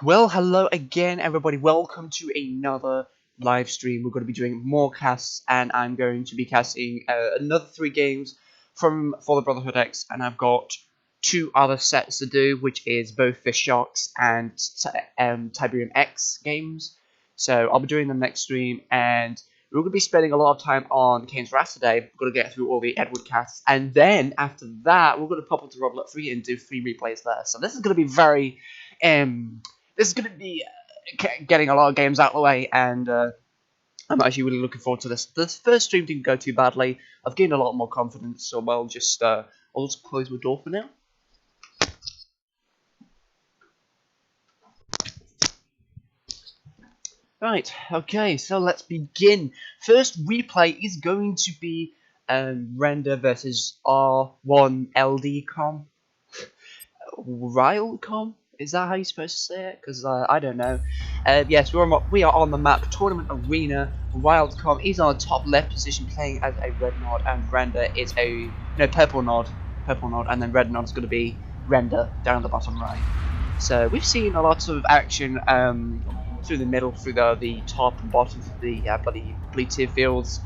Well, hello again, everybody. Welcome to another live stream. We're going to be doing more casts, and I'm going to be casting another 3 games for the Brotherhood X, and I've got 2 other sets to do, which is both Fish Sharks and Tiberium X games. So I'll be doing them next stream, and we're going to be spending a lot of time on Kane's Wrath today. We're going to get through all the Edward casts, and then after that, we're going to pop into Roblox 3 and do 3 replays there. So this is going to be very this is going to be getting a lot of games out of the way, and I'm actually really looking forward to this. This first stream didn't go too badly. I've gained a lot more confidence, so I'll just close my door for now. Right, okay, so let's begin. First replay is going to be Render versus R1 LDCom. Rilcom? Is that how you're supposed to say it? Because I don't know. Yes, we are on the map Tournament Arena. Wildcom is on the top left position, playing as a red nod, and Render is a purple nod, and then red nod is going to be Render down the bottom right. So we've seen a lot of action through the middle, through the top and bottom of the bloody blue tier fields.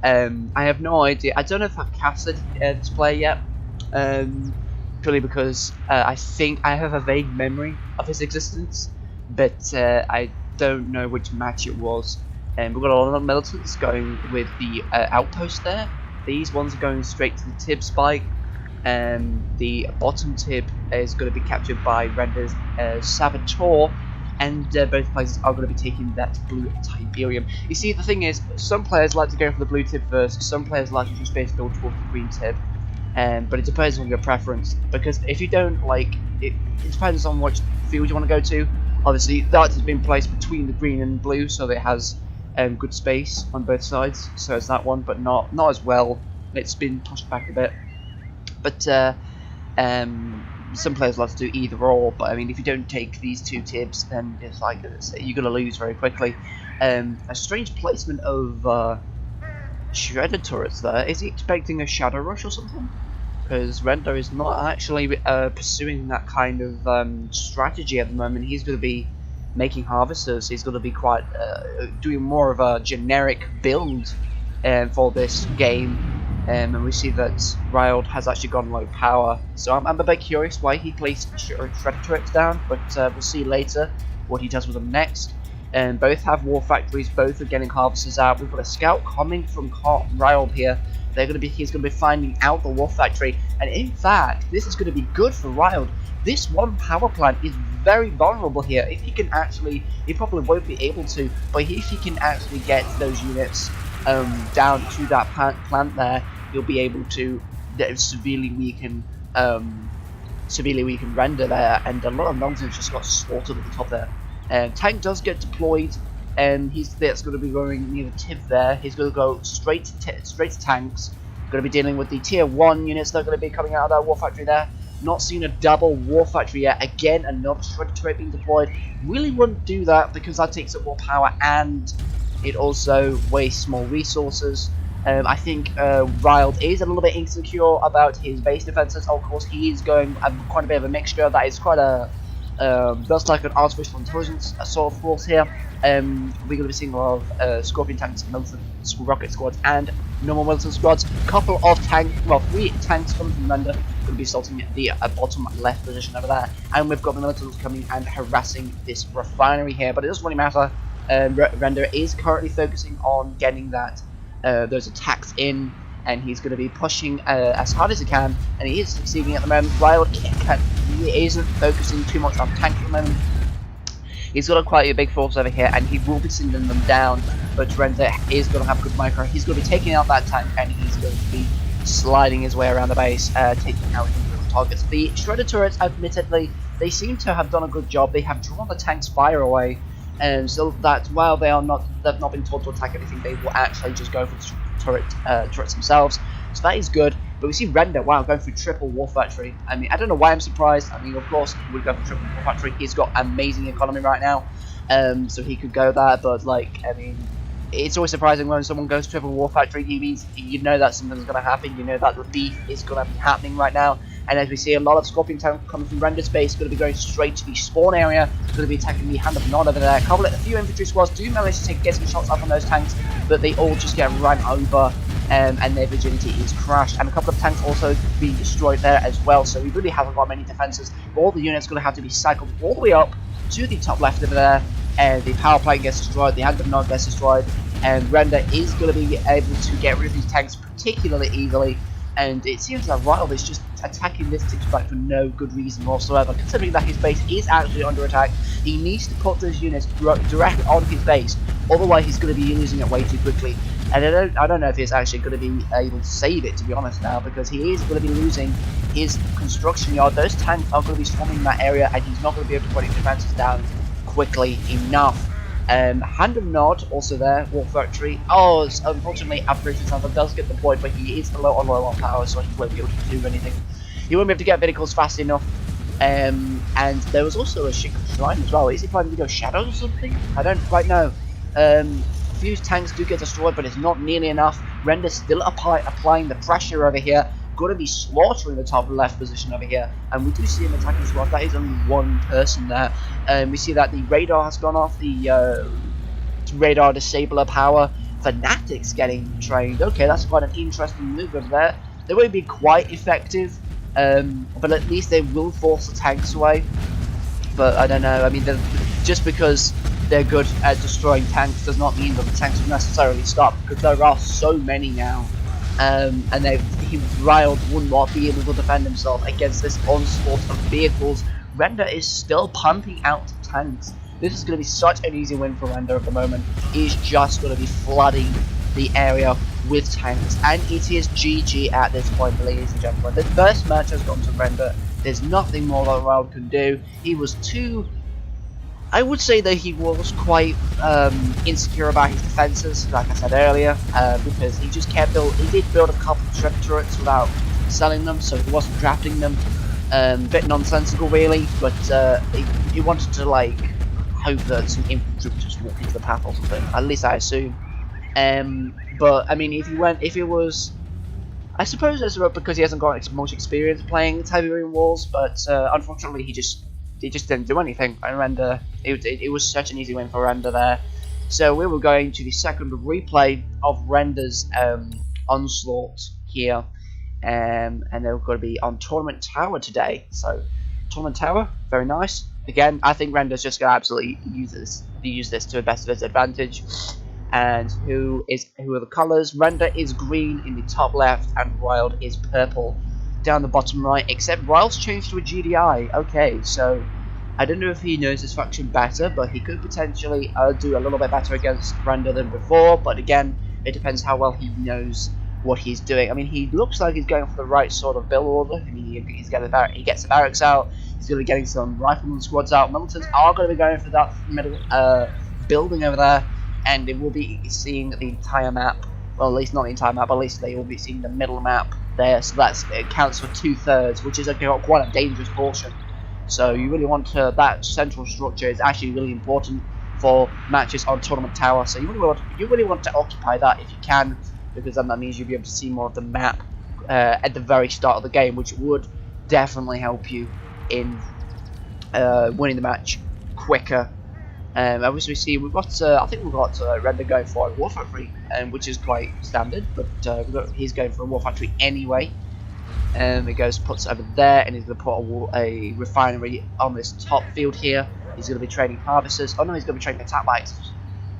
I have no idea. I don't know if I've casted this player yet. Purely because I think I have a vague memory of his existence, but I don't know which match it was. We've got a lot of militants going with the outpost there. These ones are going straight to the tib spike. The bottom tib is going to be captured by Render's Saboteur, and both players are going to be taking that blue Tiberium. You see, the thing is, some players like to go for the blue tib first, some players like to just basically go towards the green tib. But it depends on your preference, because if you don't like it, it depends on which field you want to go to. Obviously, that has been placed between the green and blue, so it has good space on both sides. So it's that one, but not as well. It's been pushed back a bit. But some players like to do either or. But I mean, if you don't take these 2 tibs, then it's like you're gonna lose very quickly. A strange placement of shredder turrets there. Is he expecting a shadow rush or something? Because Render is not actually pursuing that kind of strategy at the moment. He's going to be making harvesters. He's going to be quite doing more of a generic build for this game. And we see that Riot has actually gone low power. So I'm a bit curious why he placed shredder turrets down, but we'll see later what he does with them next. And both have war factories, both are getting harvesters out. We've got a scout coming from Riot here. He's going to be finding out the war factory, and in fact, this is going to be good for Riot. This one power plant is very vulnerable here. If he can actually, he probably won't be able to, but if he can actually get those units down to that plant there, he'll be able to severely weaken Render there, and a lot of nonsense just got slaughtered at the top there. Tank does get deployed, and that's going to be going near the tip there. He's going to go straight to tanks. Going to be dealing with the tier 1 units that are going to be coming out of that war factory there. Not seeing a double war factory yet. Again, another shredder turret being deployed. Really wouldn't do that because that takes up more power, and it also wastes more resources. I think Riot is a little bit insecure about his base defenses. Of course, he is going quite a bit of a mixture. That is quite a that's like an artificial intelligence sort of force here. We're going to be seeing a lot of Scorpion tanks, militant rocket squads, and normal militant squads. Couple of 3 tanks coming from Render. Going to be assaulting the bottom left position over there, and we've got the militants coming and harassing this refinery here. But it doesn't really matter. Render is currently focusing on getting those attacks in, and he's going to be pushing as hard as he can, and he is succeeding at the moment. Riot he isn't focusing too much on tanks at the moment. He's got quite a big force over here, and he will be sending them down, but Render is going to have good micro. He's going to be taking out that tank, and he's going to be sliding his way around the base, taking out individual targets. The shredder turrets, admittedly, they seem to have done a good job. They have drawn the tank's fire away, and so that while they've not been told to attack anything, they will actually just go for the turrets themselves. So that is good. But we see Render, wow, going through triple war factory. I mean, I don't know why I'm surprised. I mean, of course, he would go for triple war factory. He's got amazing economy right now, so he could go there. But like, I mean, it's always surprising when someone goes triple war factory. You know that something's going to happen. You know that the beef is going to be happening right now. And as we see a lot of Scorpion tanks coming from Render space, going to be going straight to the spawn area, going to be attacking the Hand of Nod over there. A few infantry squads do manage to get some shots up on those tanks, but they all just get run over. And their vigility is crashed, and a couple of tanks also being destroyed there as well, so we really haven't got many defenses. All the units going to have to be cycled all the way up to the top left over there, and the power plant gets destroyed, the Hand of Nod gets destroyed, and Render is going to be able to get rid of these tanks particularly easily, and it seems that Wild is just attacking this team's back for no good reason whatsoever, considering that his base is actually under attack. He needs to put those units directly on his base, otherwise he's going to be losing it way too quickly. And I don't know if he's actually going to be able to save it, to be honest now, because he is going to be losing his construction yard. Those tanks are going to be swarming that area, and he's not going to be able to put his defenses down quickly enough. Hand of Nod also there, War Factory. Oh, unfortunately, Apparition Santa does get the point, but he is low on power, so he won't be able to do anything. He won't be able to get vehicles fast enough. And there was also a Shrine as well. Is he planning to go Shadows or something? I don't quite know. Few tanks do get destroyed, but it's not nearly enough. Render's still applying the pressure over here. Going to be slaughtering the top left position over here, and we do see him attacking as well. That is only one person there. We see that the radar has gone off, the radar disabler power. Fanatics getting trained. Okay, that's quite an interesting move over there. They won't be quite effective, but at least they will force the tanks away. But I don't know, I mean, just because they're good at destroying tanks does not mean that the tanks will necessarily stop, because there are so many now, and Wild will not be able to defend himself against this onslaught of vehicles. Render is still pumping out tanks. This is going to be such an easy win for Render at the moment. He's just going to be flooding the area with tanks, and it is GG at this point, ladies and gentlemen. The first match has gone to Render. There's nothing more that Wild can do. He was I would say that he was quite insecure about his defenses, like I said earlier, because he just kept he did build a couple of shred turrets without selling them, so he wasn't drafting them. Bit nonsensical, really, but he wanted to like hope that some infantry would just walk into the path or something. At least I assume. But I mean, if it was, I suppose it's because he hasn't got much experience playing Tiberian Wars, but unfortunately he just didn't do anything, and it was such an easy win for Render there. So we were going to the second replay of Render's onslaught here, and they're going to be on Tournament Tower today. So Tournament Tower, very nice. Again, I think Render's just going to absolutely use this to the best of his advantage. And who are the colours? Render is green in the top left, and Wild is purple down the bottom right, except Wild's changed to a GDI. Okay, so I don't know if he knows his faction better, but he could potentially do a little bit better against Render than before, but again, it depends how well he knows what he's doing. I mean, he looks like he's going for the right sort of build order. I mean, he gets the barracks out, he's going to be getting some rifleman squads out. Militants are going to be going for that middle building over there, and they will be seeing the entire map. Well, at least not the entire map, but at least they will be seeing the middle map there, so it counts for 2/3, which is quite a dangerous portion. So you really want that central structure is actually really important for matches on Tournament Tower. So you really want to occupy that if you can, because then that means you'll be able to see more of the map at the very start of the game, which would definitely help you in winning the match quicker. Obviously, see we've got I think we've got Render going for a War Factory, which is quite standard, but he's going for a War Factory anyway. He puts it over there, and he's going to put a refinery on this top field here. He's going to be training harvesters. Oh no, he's going to be training attack bikes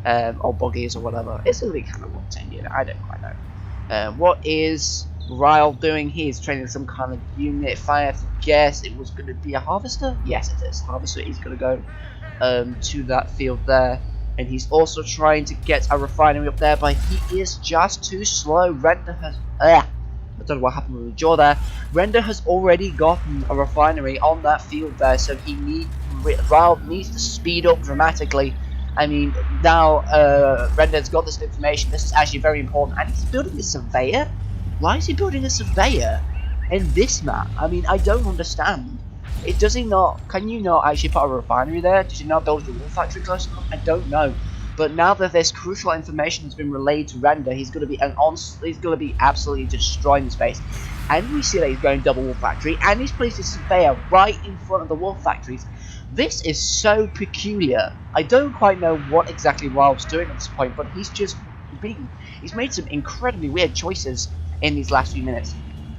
or buggies or whatever. It's going to be kind of what's in here. I don't quite know. What is Ryle doing? He's training some kind of unit. If I have to guess, it was going to be a harvester. Yes, it is harvester. He's going to go to that field there, and he's also trying to get a refinery up there, but he is just too slow. Render has I don't know what happened with the jaw there. Render has already gotten a refinery on that field there, so Ryle needs to speed up dramatically. I mean, now Render's got this information. This is actually very important, and he's building a surveyor. Why is he building a surveyor in this map? I mean, I don't understand. Can you not actually put a refinery there? Did you not build your War Factory close enough? I don't know. But now that this crucial information has been relayed to Render, he's going to be absolutely destroying the space. And we see that he's going double wolf factory, and he's placed his surveyor right in front of the wolf factories. This is so peculiar. I don't quite know what exactly Wild's doing at this point, but he's made some incredibly weird choices in these last few minutes.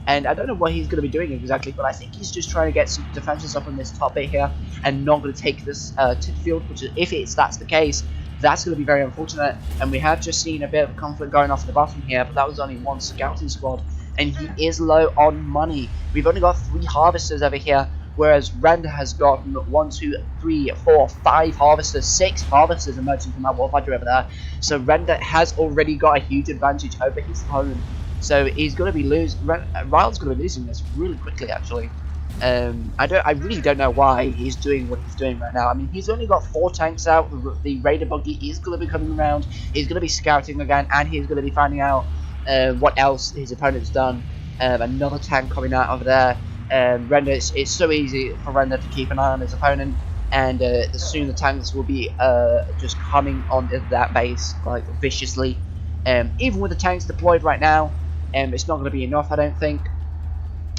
And I don't know what he's going to be doing exactly, but I think he's just trying to get some defenses up on this top bit here, and not going to take this tip field, which is, if that's the case, that's going to be very unfortunate. And we have just seen a bit of conflict going off at the bottom here, but that was only one scouting squad, and he is low on money. We've only got 3 harvesters over here, whereas Render has gotten 1, 2, 3, 4, 5 harvesters, 6 harvesters emerging from that wolf factory over there. So Render has already got a huge advantage over his opponent. So he's going to be Ryle's going to be losing this really quickly, actually. I really don't know why he's doing what he's doing right now. I mean, he's only got 4 tanks out. The Raider buggy is going to be coming around. He's going to be scouting again, and he's going to be finding out what else his opponent's done. Another tank coming out over there. Render, it's so easy for Render to keep an eye on his opponent, and soon the tanks will be just coming onto that base like viciously. Even with the tanks deployed right now, it's not going to be enough, I don't think.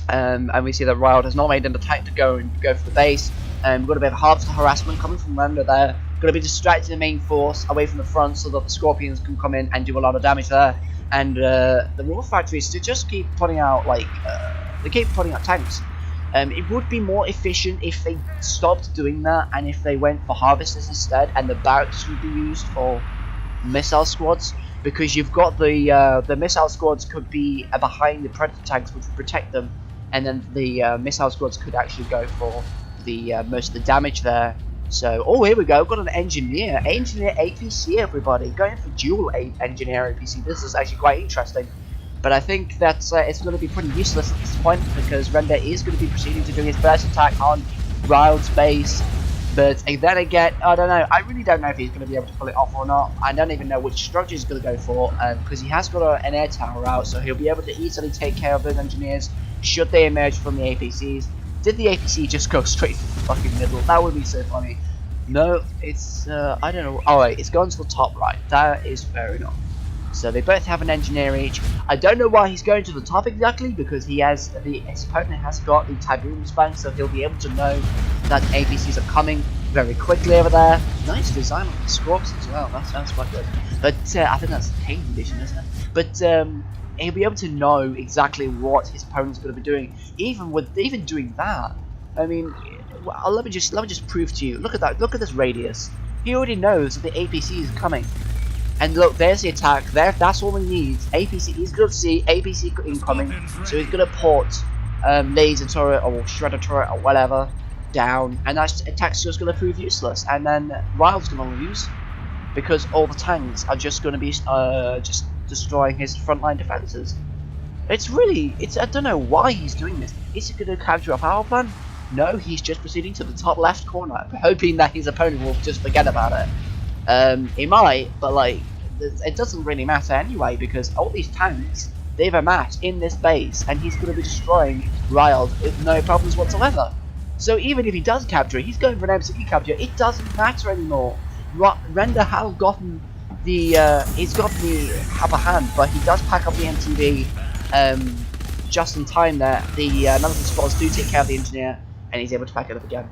And we see that Riot has not made an attack to go for the base. We've got a bit of harvester harassment coming from Render there. Going to be distracting the main force away from the front so that the Scorpions can come in and do a lot of damage there. And the Wolf factories just keep putting out tanks. It would be more efficient if they stopped doing that, and if they went for harvesters instead, and the barracks would be used for missile squads. Because you've got the missile squads could be behind the predator tanks, which would protect them, and then the missile squads could actually go for the most of the damage there. So, oh, here we go. We've got an engineer APC, everybody, going for dual engineer APC. This is actually quite interesting, but I think that it's going to be pretty useless at this point, because Render is going to be proceeding to do his first attack on Ryle's base. But then again, I don't know. I really don't know if he's going to be able to pull it off or not. I don't even know which structure he's going to go for, because he has got an air tower out, so he'll be able to easily take care of those engineers should they emerge from the APCs. Did the APC just go straight to the fucking middle? That would be so funny. No, it's I don't know. Alright, it's gone to the top right. That is fair enough. So they both have an engineer each. I don't know why he's going to the top exactly, because his opponent has got the Tyboon's bank, so he'll be able to know that APCs are coming very quickly over there. Nice design on the Scorps as well. That sounds quite good. But I think that's the King edition, isn't it? But he'll be able to know exactly what his opponent's going to be doing. Even doing that, I mean, well, let me just prove to you. Look at that. Look at this radius. He already knows that the APC is coming. And look, there's the attack. That's all he needs. APC, he's going to see APC incoming, so he's going to port laser turret or shredder turret or whatever down, and that attack's just going to prove useless. And then Ryle's going to lose, because all the tanks are just going to be just destroying his frontline defenses. I don't know why he's doing this. Is he going to capture a power plant? No, he's just proceeding to the top left corner, hoping that his opponent will just forget about it. He might, but like, it doesn't really matter anyway, because all these tanks, they've amassed in this base, and he's going to be destroying Ryle with no problems whatsoever. So even if he does capture it, he's going for an MCE capture, it doesn't matter anymore. Render has gotten he's got the upper hand, but he does pack up the MTV just in time there. The none of the squads do take care of the engineer, and he's able to pack it up again.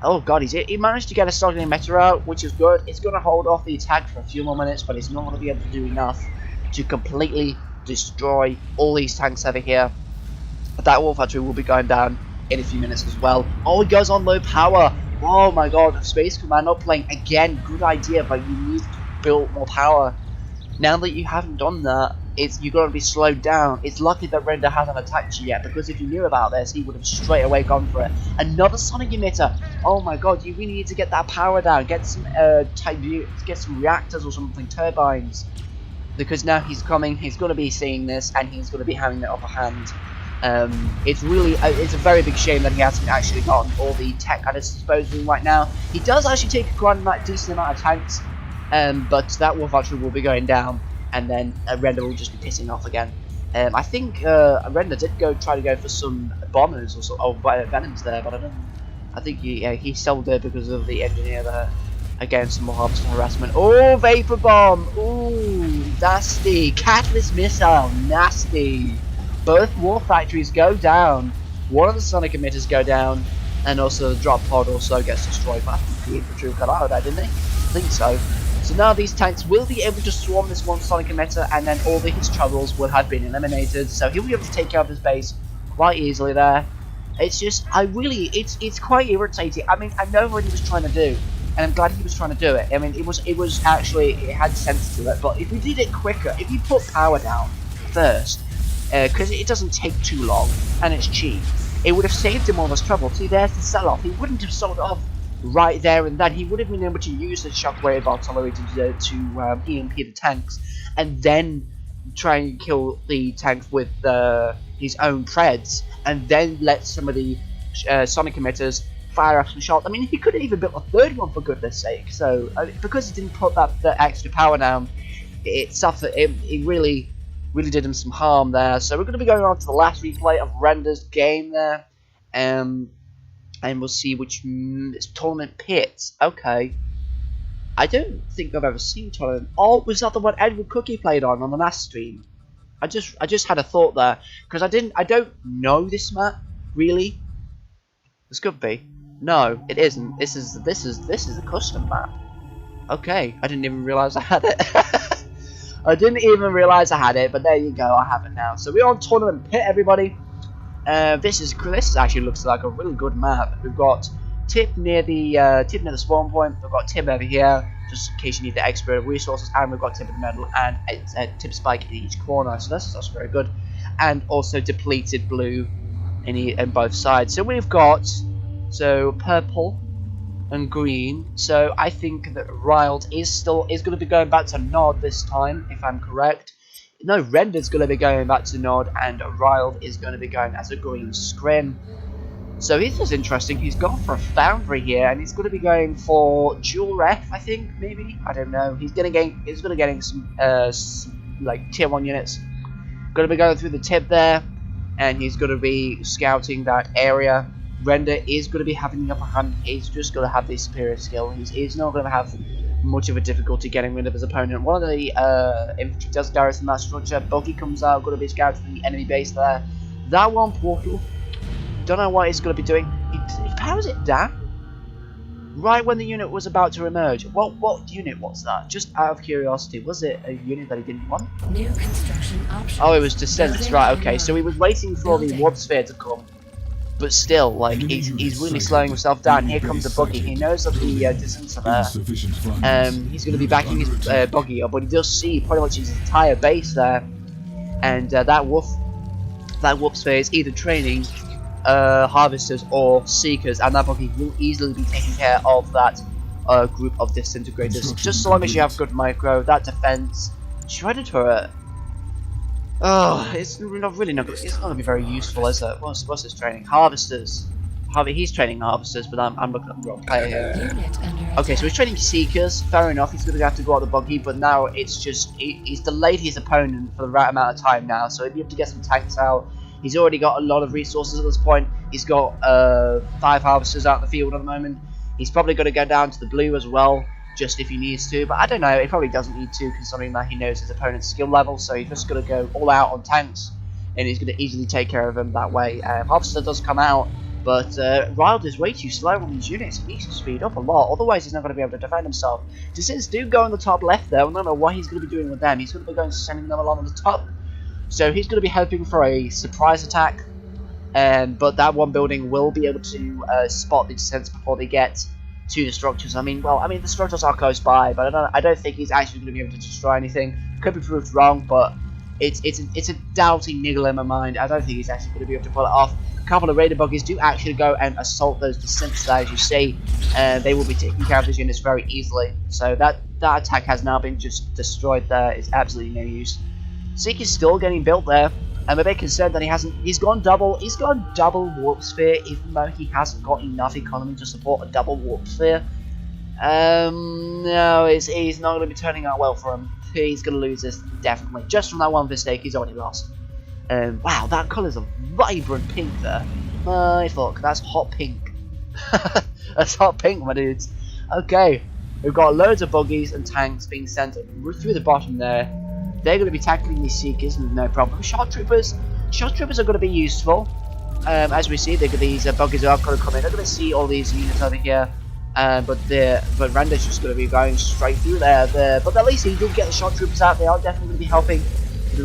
Oh god, he managed to get a starting emitter out, which is good. It's going to hold off the attack for a few more minutes, but it's not going to be able to do enough to completely destroy all these tanks over here. That wolf factory will be going down in a few minutes as well. Oh, it goes on low power. Oh my god, Space Commando playing again. Good idea, but you need to build more power. Now that you haven't done that, you're going to be slowed down. It's lucky that Render hasn't attacked you yet, because if he knew about this, he would have straight away gone for it. Another sonic emitter. Oh my god, you really need to get that power down. Get some get some reactors or something, turbines, because now he's coming. He's going to be seeing this, and he's going to be having the upper hand. It's a very big shame that he hasn't actually gotten all the tech at his disposal right now. He does actually take quite a decent amount of tanks, but that wolf factory will be going down, and then Render will just be pissing off again. I think Render did try to go for some bombers or Venoms there, but I don't know. I think he sold it because of the engineer there. Again, some more harvester harassment. Oh, vapor bomb. Ooh, nasty. Catalyst missile. Nasty. Both war factories go down. One of the sonic emitters go down, and also the drop pod also gets destroyed. But I think the infantry got out of that, didn't they? I think so. So now these tanks will be able to swarm this one sonic emitter, and then all of his troubles will have been eliminated. So he'll be able to take care of his base quite easily there. It's just, it's quite irritating. I mean, I know what he was trying to do, and I'm glad he was trying to do it. I mean, it was actually, it had sense to it. But if we did it quicker, if you put power down first, because it doesn't take too long and it's cheap, it would have saved him all this trouble. See, there's the sell-off. He wouldn't have sold off right there and then. He would have been able to use the shockwave artillery to EMP the tanks, and then try and kill the tanks with his own Preds, and then let some of the sonic emitters fire off some shots. I mean, he could have even built a third one, for goodness sake. So because he didn't put that extra power down, it suffered. It really did him some harm there. So we're going to be going on to the last replay of Render's game there, and we'll see which it's tournament pits. Okay, I don't think I've ever seen tournament. Oh, was that the one EdwardCookie played on the last stream? I just had a thought there, because I don't know this map really. This could be. No, it isn't. This is a custom map. Okay, I didn't even realize I had it. I didn't even realize I had it, but there you go, I have it now. So we're on tournament pit, everybody. This actually looks like a really good map. We've got tip near the spawn point. We've got tip over here, just in case you need the extra resources, and we've got tip in the middle and a tip spike in each corner. So that's very good, and also depleted blue in both sides. So we've got purple and green. So I think that Riled is going to be going back to Nod this time, if I'm correct. No, Render's going to be going back to Nod, and Riled is going to be going as a green scrim. So this is interesting. He's gone for a foundry here, and he's going to be going for dual ref, I think, maybe. I don't know. He's going to getting some like tier 1 units. Going to be going through the tip there, and he's going to be scouting that area. Render is going to be having the upper hand. He's just going to have the superior skill. He's not going to have much of a difficulty getting rid of his opponent. One of the infantry does garrison that structure. Buggy comes out, going to be scouting the enemy base there. That one portal, don't know what he's going to be doing. He powers it down right when the unit was about to emerge. What unit was that? Just out of curiosity, was it a unit that he didn't want? New construction options. Oh, it was Descendants, right? Okay, so he was waiting for the warp sphere to come. But still, like, he's really slowing himself down. Here comes a buggy. He knows that the Descendants are there. He's going to be backing his buggy up, but he does see pretty much his entire base there. And that warp sphere is either training harvesters or seekers, and that buggy will easily be taking care of that group of disintegrators. Just so long as you have good micro, that defense, shredder turret. Oh, it's not really not. It's not going to be very useful, is it? What's his training? Harvesters. He's training harvesters, but I'm looking at the wrong player here. Okay, so he's training seekers. Fair enough. He's going to have to go out the buggy, but now it's just he's delayed his opponent for the right amount of time now, so he'll be able to get some tanks out. He's already got a lot of resources at this point. He's got 5 harvesters out in the field at the moment. He's probably going to go down to the blue as well, just if he needs to, but I don't know, he probably doesn't need to, considering that he knows his opponent's skill level, so he's just going to go all out on tanks, and he's going to easily take care of him that way. Harvester does come out, but Riled is way too slow on these units. He needs to speed up a lot, otherwise he's not going to be able to defend himself. Descendants do go on the top left there. I don't know what he's going to be doing with them. He's going to be sending them along on the top, so he's going to be hoping for a surprise attack, but that one building will be able to spot the Descendants before they get to the structures. I mean, the structures are close by, but I don't think he's actually going to be able to destroy anything. Could be proved wrong, but it's a doubting niggle in my mind. I don't think he's actually going to be able to pull it off. A couple of raider buggies do actually go and assault those Descendants there, as you see. They will be taking care of these units very easily. So that attack has now been just destroyed there. It's absolutely no use. Seek is still getting built there. I'm a bit concerned that he's gone double warp sphere, even though he hasn't got enough economy to support a double warp sphere. No, he's not going to be turning out well for him. He's going to lose this, definitely. Just from that one mistake, he's already lost. Wow, that colour's a vibrant pink there. My fuck, that's hot pink. That's hot pink, my dudes. Okay, We've got loads of buggies and tanks being sent through the bottom there. They're going to be tackling these Seekers with no problem. Shot Troopers are going to be useful. As we see, these buggies are going to come in. They're going to see all these units over here. But Randa's just going to be going straight through there. But at least he did get the Shot Troopers out. They are definitely going to be helping. The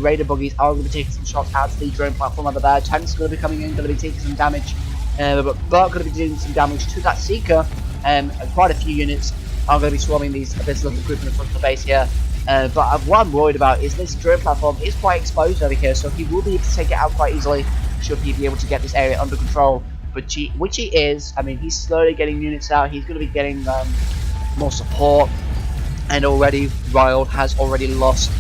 Raider buggies are going to be taking some shots out to the drone platform over there. Tanks are going to be coming in, going to be taking some damage. But Bart going to be doing some damage to that Seeker. Quite a few units are going to be swarming this little group in the front of the base here. But what I'm worried about is this drone platform is quite exposed over here, so he will be able to take it out quite easily should he be able to get this area under control. But which he is. I mean, he's slowly getting units out. He's going to be getting more support, and already Wild has already lost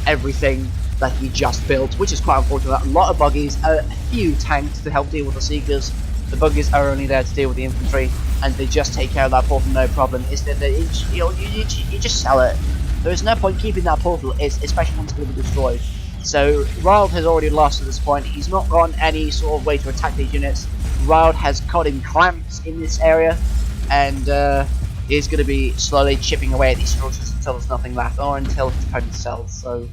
everything that he just built, which is quite unfortunate. A lot of buggies, a few tanks to help deal with the Seekers. The buggies are only there to deal with the infantry, and they just take care of that portal no problem. It's that you just sell it. There is no point keeping that portal, especially when it's going to be destroyed. So Wild has already lost at this point. He's not got any sort of way to attack these units. Wild has caught in clamps in this area, and is going to be slowly chipping away at these structures until there's nothing left, or until his opponent sells. So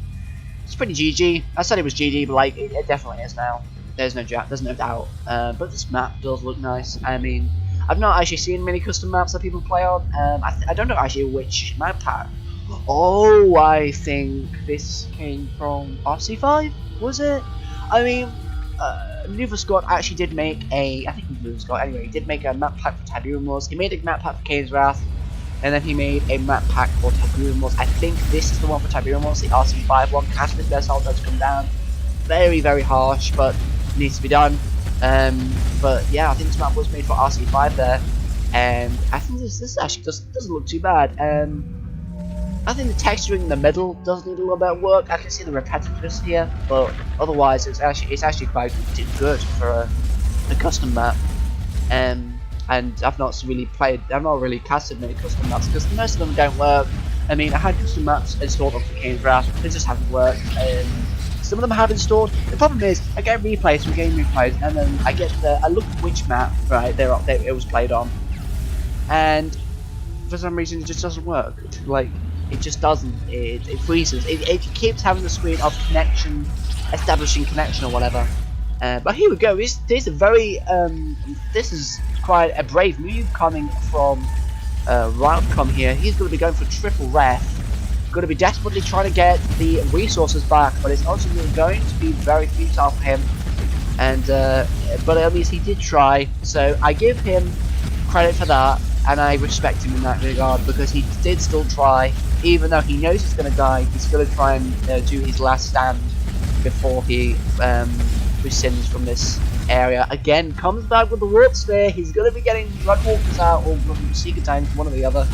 it's pretty GG. I said it was GG, but like it definitely is now. There's no doubt. But this map does look nice. I mean, I've not actually seen many custom maps that people play on. I don't know actually which map pack. Oh, I think this came from RC5, was it? I mean, Maneuver Scott actually did make I think Maneuver Scott, anyway, he did make a map pack for Tiberium Wars. He made a map pack for Kane's Wrath, and then he made a map pack for Tiberium Wars. I think this is the one for Tiberium Wars, the RC5 one. Catalyst Vessel does come down. Very, very harsh, but needs to be done. But yeah, I think this map was made for RC5 there, and I think this actually doesn't look too bad. I think the texturing in the middle does need a little bit of work. I can see the repetitiveness here, but otherwise it's actually quite good for a custom map. And I've not really casted many custom maps because most of them don't work. I mean, I had custom maps installed on Kane's Wrath, they just haven't worked. Some of them have installed. The problem is, I get replays from game replays, and then I look at which map it was played on, and for some reason it just doesn't work. Like, it just doesn't. It freezes. It keeps having the screen of connection, establishing connection or whatever. But here we go. This is quite a brave move coming from Wildcom here. He's going to be going for triple ref. Going to be desperately trying to get the resources back, but it's also going to be very futile for him. And but at least he did try, so I give him credit for that, and I respect him in that regard because he did still try, even though he knows he's going to die. He's going to try and do his last stand before he rescinds from this area. Again, comes back with the warp sphere. He's going to be getting Bloodwalkers out or Seeker Tanks, one or the other.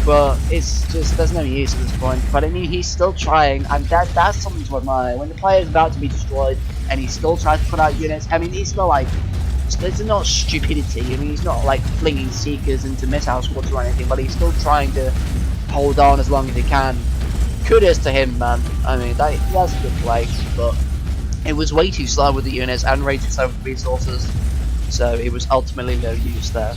But it's just, there's no use at this point. But I mean, he's still trying, and that's something to admire. When the player is about to be destroyed, and he still tries to put out units, I mean, it's not like, it's not stupidity. I mean, he's not like flinging Seekers into missile squads or anything, but he's still trying to hold on as long as he can. Kudos to him, man. I mean, that's a good play, but it was way too slow with the units and way too slow with the resources, so it was ultimately no use there.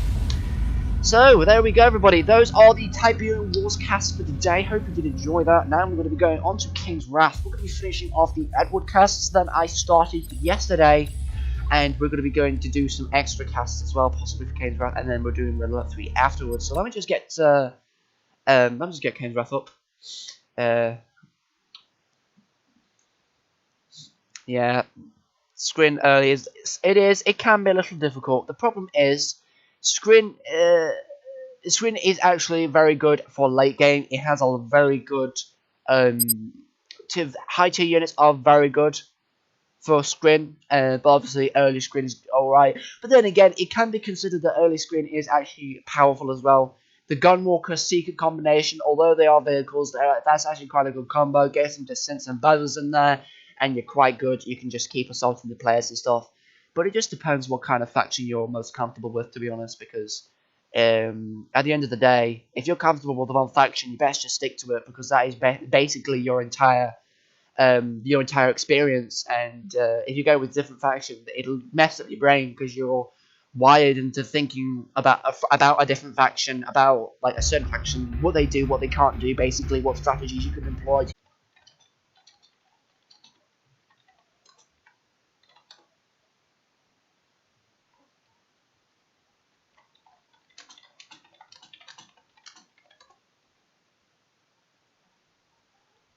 So, there we go, everybody. Those are the Tiberium Wars casts for today. Hope you did enjoy that. Now we're going to be going on to Kane's Wrath. We're going to be finishing off the Edward casts that I started yesterday. And we're going to be going to do some extra casts as well, possibly for Kane's Wrath. And then we're doing Brotherhood 3 afterwards. So let me just get Kane's Wrath up. Yeah, screen early it can be a little difficult. The problem is, screen is actually very good for late game. It has a very good high tier units are very good for screen, but obviously early screen is alright. But then again, it can be considered that early screen is actually powerful as well. The Gunwalker Seeker combination, although they are vehicles, that's actually quite a good combo. Get some distance and buzzers in there, and you're quite good. You can just keep assaulting the players and stuff. But it just depends what kind of faction you're most comfortable with, to be honest, because at the end of the day, if you're comfortable with one faction, you best just stick to it, because that is basically your entire experience. And if you go with different factions, it'll mess up your brain, because you're wired into thinking about a different faction, about like a certain faction, what they do, what they can't do, basically what strategies you can employ.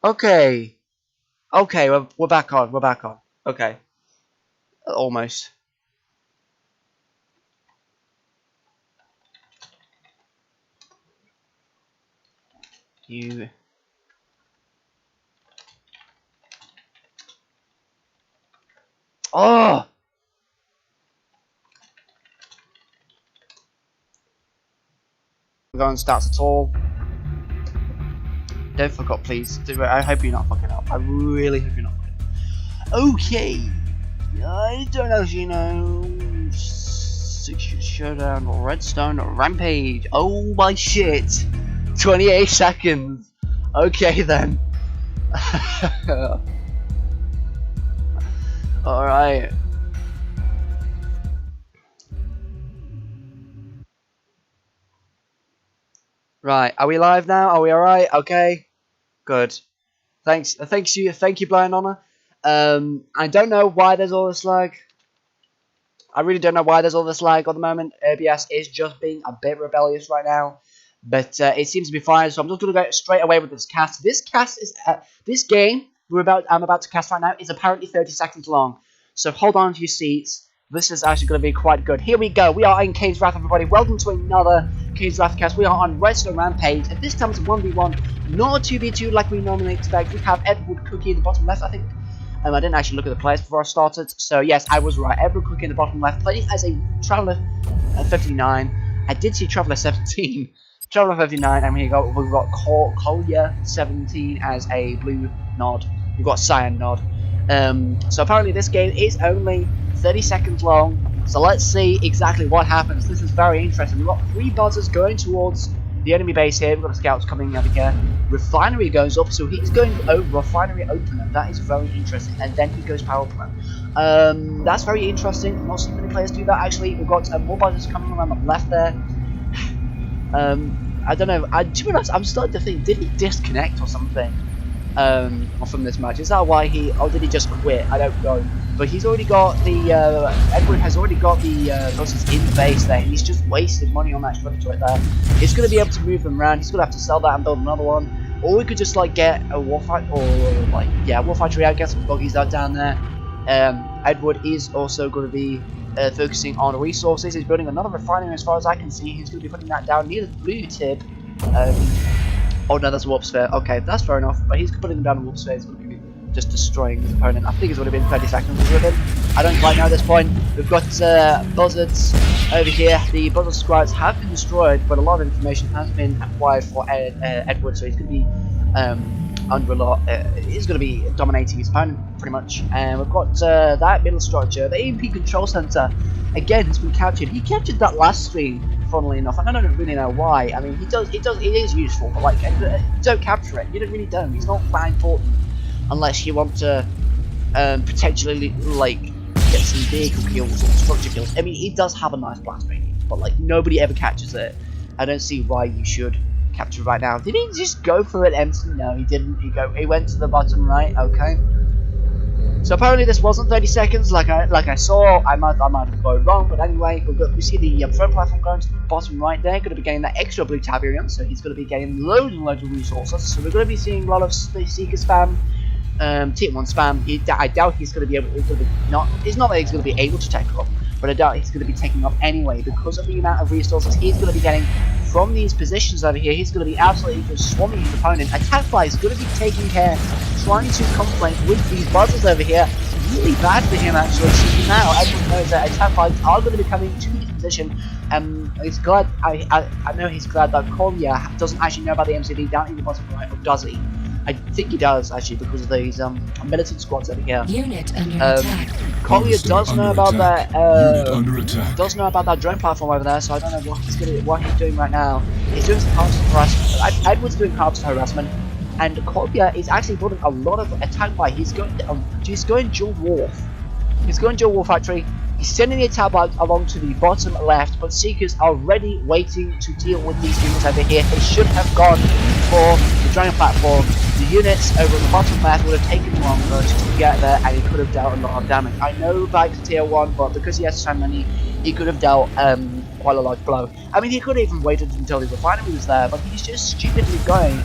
Okay, okay, we're back on. We're back on. Okay, almost. You. Oh. Going stats at all. Don't fuck up, please. I hope you're not fucking up. I really hope you're not fucking up. Okay. I don't actually know. 6 showdown, redstone, rampage. Oh my shit. 28 seconds. Okay then. Alright. Right, are we live now? Are we alright? Okay. Good. Thank you, Blind Honor. I don't know why there's all this lag. I really don't know why there's all this lag at the moment. OBS is just being a bit rebellious right now, but it seems to be fine. So I'm just gonna go straight away with this cast. This cast is this game I'm about to cast right now is apparently 30 seconds long. So hold on to your seats. This is actually going to be quite good. Here we go. We are in Kane's Wrath, everybody. Welcome to another Kane's Wrath cast. We are on Redstone Rampage, and this time it's 1v1, not a 2v2 like we normally expect. We have EdwardCookie in the bottom left, I think. I didn't actually look at the players before I started, so yes, I was right. EdwardCookie in the bottom left, playing as a Traveller 59. I did see Traveller 17. Traveller 59, and we've got Collier 17 as a blue nod. We've got Cyan nod. So apparently this game is only 30 seconds long, so let's see exactly what happens. This is very interesting. We've got 3 buzzers going towards the enemy base here. We've got the scouts coming over here. Refinery goes up, so he's going over refinery opener. That is very interesting. And then he goes power plant. That's very interesting. Not so many players do that actually. We've got more buzzers coming around the left there. I don't know. To be honest, I'm starting to think, did he disconnect or something from this match? Is that why or did he just quit? I don't know. But he's already got the, Edward has already got the buzzers in base there. He's just wasted money on that strategy right there. He's going to be able to move them around. He's going to have to sell that and build another one. Or we could just like get a warfight, or like, yeah, warfightery out, get some buggies out down there. Edward is also going to be focusing on resources. He's building another refinery as far as I can see. He's going to be putting that down near the blue tip. Oh no, that's a warp sphere. Okay, that's fair enough. But he's putting them down in warp sphere. He's going to be just destroying his opponent. I think it's would have been 30 seconds with him. I don't quite know at this point. We've got buzzards over here. The buzzard squads have been destroyed, but a lot of information has been acquired for Edward, so he's going to be under a lot. He's going to be dominating his opponent pretty much. And we've got that middle structure. The EMP control center again has been captured. He captured that last stream, funnily enough. I don't really know why. I mean, it is useful, but like, don't capture it. You don't really don't. It's not that important unless you want to potentially like get some vehicle kills or structure kills. I mean, he does have a nice blast radius, but like nobody ever catches it. I don't see why you should capture it right now. Did he just go for it empty? No, he didn't. He went to the bottom right. Okay. So apparently this wasn't 30 seconds, like I saw. I might have gone wrong, but anyway, we see the front platform going to the bottom right there. Going to be getting that extra blue Tabarium, so he's going to be getting loads and loads of resources. So we're going to be seeing a lot of Seeker spam, T1 spam. I doubt he's going to be able. It's not that he's going to be able to take off, but I doubt he's going to be taking off anyway because of the amount of resources he's going to be getting from these positions over here. He's going to be absolutely just swarming his opponent. Attack Fly is going to be taking care, trying to conflict with these buzzers over here. Really bad for him actually. So now everyone knows that Attack Flies are going to be coming to his position. He's glad. I know he's glad that Collier doesn't actually know about the MCD down in the bottom right, or does he? I think he does actually because of these militant squads over here. Unit under attack. Collier does know about that. Does know about that drone platform over there. So I don't know what he's doing right now. He's doing some harvester harassment. Edward's doing harvester harassment, and Collier is actually building a lot of attack by. He's going dual wharf. He's going dual war factory. He He's sending the attack bike along to the bottom left, but Seekers are ready, waiting to deal with these units over here. They should have gone for the giant platform. The units over on the bottom left would have taken longer to get there, and he could have dealt a lot of damage. I know Bike's tier 1, but because he has so many, he could have dealt quite a large blow. I mean, he could have even waited until the refinery was there, but he's just stupidly going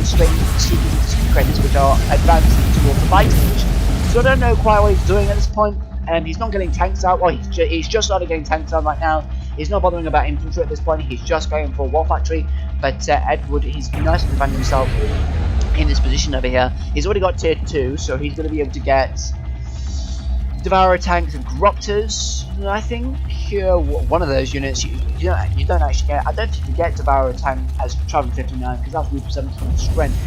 straight into the Seekers credits, which are advancing towards the Bike stage. So I don't know quite what he's doing at this point. He's not getting tanks out. Well, he's just started getting tanks out right now. He's not bothering about infantry at this point. He's just going for War Factory. But Edward, he's nicely defending himself in this position over here. He's already got tier 2, so he's going to be able to get Devourer tanks and Corruptors. I think one of those units you don't actually get. I don't think you get Devourer tank as Travel 59 because that's Reaper 17 strength.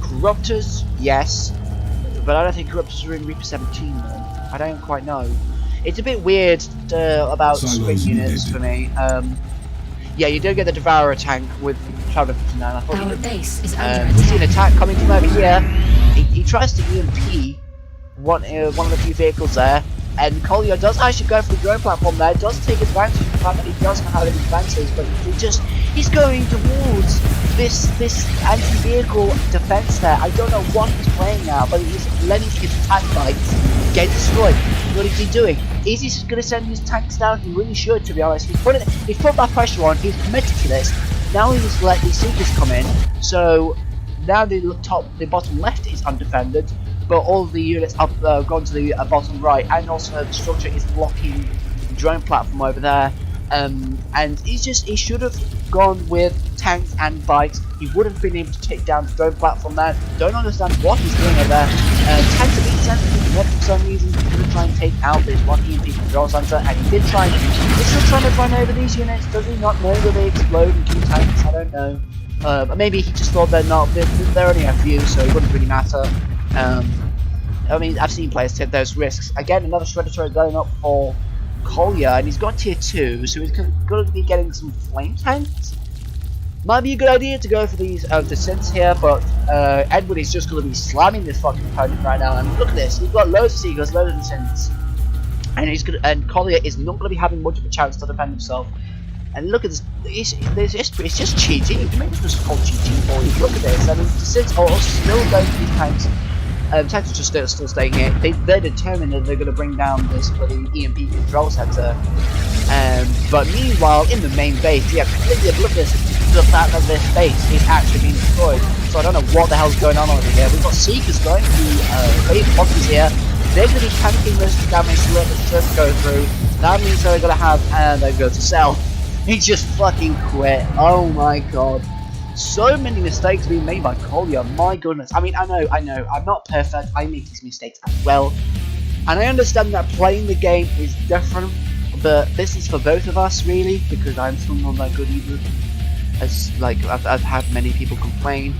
Corruptors, yes. But I don't think Corruptors are in Reaper 17 though. I don't quite know. It's a bit weird about sprint units for me. Yeah, you do get the Devourer tank with Traveler 59. I thought Our base is under we see an attack. attack coming from over here. He tries to EMP one of the few vehicles there, and Collier does actually go for the drone platform there. Does take advantage of the fact that he doesn't have any advances, but he's going towards this anti-vehicle defense there. I don't know what he's playing now, but he's letting his attack bikes get destroyed. What is he doing? Is he just going to send his tanks down? He really should, to be honest. He's put that pressure on. He's committed to this. Now he's let these Seekers come in. So now the bottom left is undefended, but all of the units up gone to the bottom right, and also the structure is blocking the drone platform over there. And he should have gone with tanks and bikes. He would have been able to take down the drone platform there. Don't understand what he's doing over there. Tanks are being sent for some reason. He's going to try and take out this one EMP control center, and he did try. He's still trying to run over these units. Does he not know that they explode and kill tanks? I don't know. Maybe he just thought they're only a few, so it wouldn't really matter. I mean, I've seen players take those risks. Again, another Shredder going up for Collier, and he's got tier 2, so he's going to be getting some flame tanks. Might be a good idea to go for these descents here, but Edward is just going to be slamming this fucking opponent right now. And look at this, he's got loads of Seekers, loads of descents, and Collier is not going to be having much of a chance to defend himself. And look at this, it's just cheating. Maybe it's just called cheating for you. Look at this, I mean, descents are still going for these tanks. Tanks are just still staying here. They're determined that they're going to bring down this bloody EMP control center. But meanwhile, in the main base, yeah, completely oblivious to the fact that this base is actually being destroyed. So I don't know what the hell's going on over here. We've got Seekers going through base boxes here. They're going to be tanking this damage to let this just go through. That means they're going to have, and they go to sell. He just fucking quit. Oh my god. So many mistakes being made by Collier, my goodness. I mean, I know, I'm not perfect, I make these mistakes as well. And I understand that playing the game is different, but this is for both of us, really, because I'm still not that good either. As, like, I've had many people complain,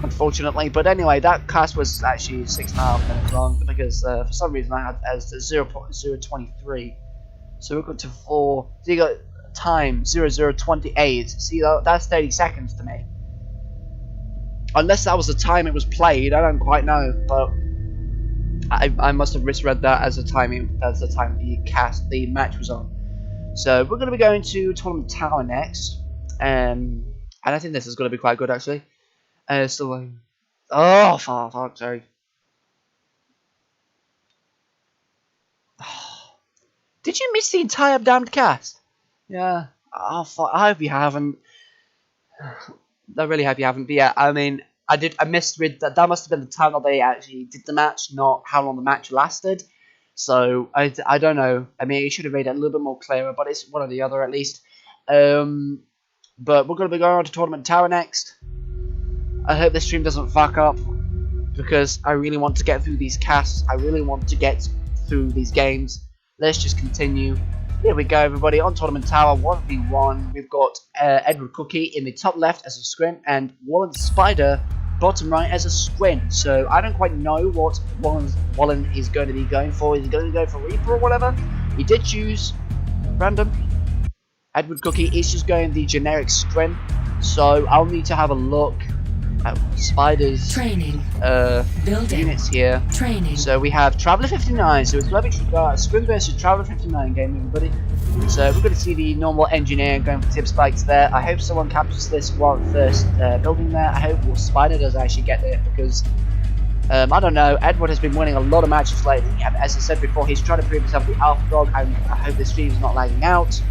unfortunately. But anyway, that cast was actually 6.5 minutes long, because for some reason I had as 0.023. So we got to 4, so you got time 0028. See, that's 30 seconds to me. Unless that was the time it was played, I don't quite know, but I must have misread that as the timing. That's the time the match was on. So we're going to be going to Tournament Tower next, and I think this is going to be quite good actually. Still, oh fuck, sorry. Did you miss the entire damned cast? Yeah. Oh fuck, I hope you haven't. I really hope you haven't. But yeah, I mean, I misread that. That must have been the time that they actually did the match, not how long the match lasted. So I don't know. I mean, it should have made it a little bit more clearer, but it's one or the other at least. But we're going to be going on to Tournament Tower next. I hope this stream doesn't fuck up, because I really want to get through these casts. I really want to get through these games. Let's just continue. Here we go, everybody, on Tournament Tower 1v1. We've got EdwardCookie in the top left as a scrim, and Wallen Spider bottom right as a sprint. So I don't quite know what Wallen is going to be going for. Is he going to go for Reaper or whatever? He did choose random. EdwardCookie is just going the generic scrim. So I'll need to have a look Spider's Training. Building. units here. Training. So we have Traveller 59, so it's going to be Scrim versus Traveller 59 game, everybody. So we're going to see the normal engineer going for tip spikes there. I hope someone captures this one first building there. I hope Spider does actually get there because I don't know, Edward has been winning a lot of matches lately. As I said before, he's trying to prove himself the alpha dog, and I hope the stream is not lagging out.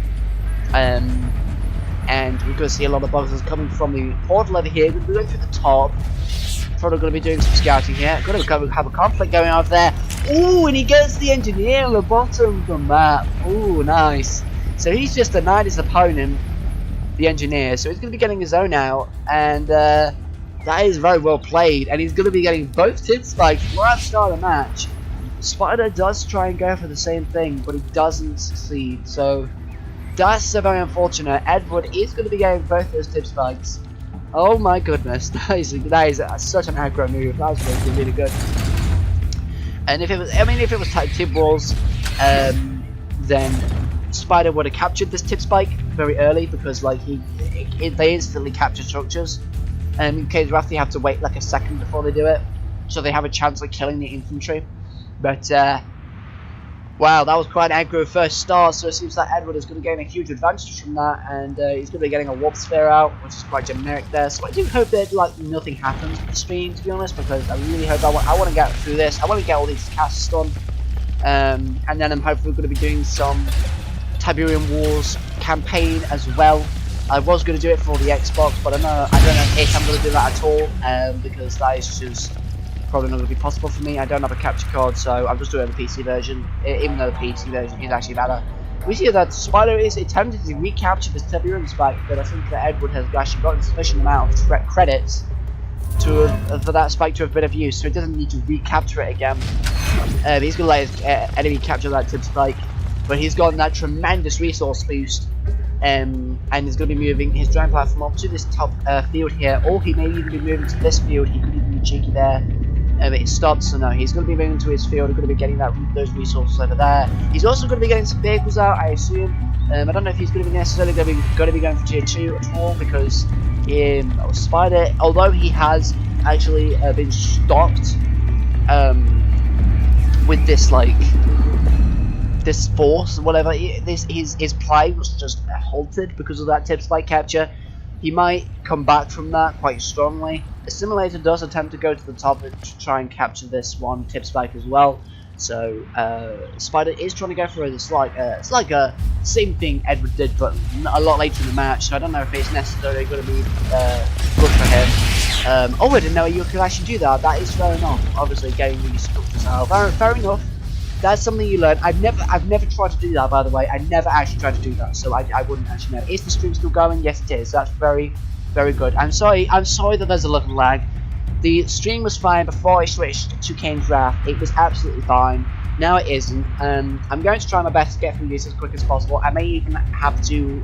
And we're going to see a lot of bugs coming from the portal over here. We're going through the top. Probably going to be doing some scouting here. Going to have a conflict going on there. Ooh, and he gets the engineer on the bottom of the map. Ooh, nice. So he's just denied his opponent, the engineer. So he's going to be getting his own out. And that is very well played. And he's going to be getting both tip spikes right at the start of the match. Spider does try and go for the same thing, but he doesn't succeed. So that's very unfortunate. Edward is going to be getting both those tip spikes. Oh my goodness, that is such an aggro move. That was really, really good. And if it was, if it was tip balls, then Spider would have captured this tip spike very early because like they instantly capture structures. In case Wrath, they have to wait like a second before they do it, so they have a chance of killing the infantry. But wow, that was quite an aggro first start, so it seems like Edward is going to gain a huge advantage from that, and he's going to be getting a warp sphere out, which is quite generic there. So I do hope that like nothing happens with the stream, to be honest, because I really hope I want to get through this. I want to get all these casts done, and then I'm hopefully going to be doing some Tiberian Wars campaign as well. I was going to do it for the Xbox, but I don't know if I'm going to do that at all, because that is just probably not going to be possible for me. I don't have a capture card, so I'm just doing the PC version, even though the PC version is actually better. We see that Spider is attempting to recapture this Tiberian spike, but I think that Edward has actually gotten sufficient amount of credits for that spike to have been of use, so he doesn't need to recapture it again. He's going to let his enemy capture that tip spike, but he's gotten that tremendous resource boost, and he's going to be moving his drone platform up to this top field here, or he may even be moving to this field. He could even be cheeky there. But it stopped, so no, he's going to be moving to his field. He's going to be getting those resources over there. He's also going to be getting some vehicles out, I assume. I don't know if he's going to be necessarily going to be going for tier 2 at all, because Spider, although he has actually been stopped with this this force or whatever, his play was just halted because of that tip spike capture. He might come back from that quite strongly. The simulator does attempt to go to the top and try and capture this one tip spike as well. So Spider is trying to go for it. It's like a same thing Edward did, but a lot later in the match. So I don't know if it's necessarily going to be good for him. Oh, I didn't know you could actually do that. That is fair enough. Obviously, getting these structures out. Fair enough. That's something you learn. I've never tried to do that, by the way. I never actually tried to do that, so I wouldn't actually know. Is the stream still going? Yes, it is. That's very, very good. I'm sorry that there's a little lag. The stream was fine before I switched to Kane's Wrath. It was absolutely fine. Now it isn't. I'm going to try my best to get through this as quick as possible. I may even have to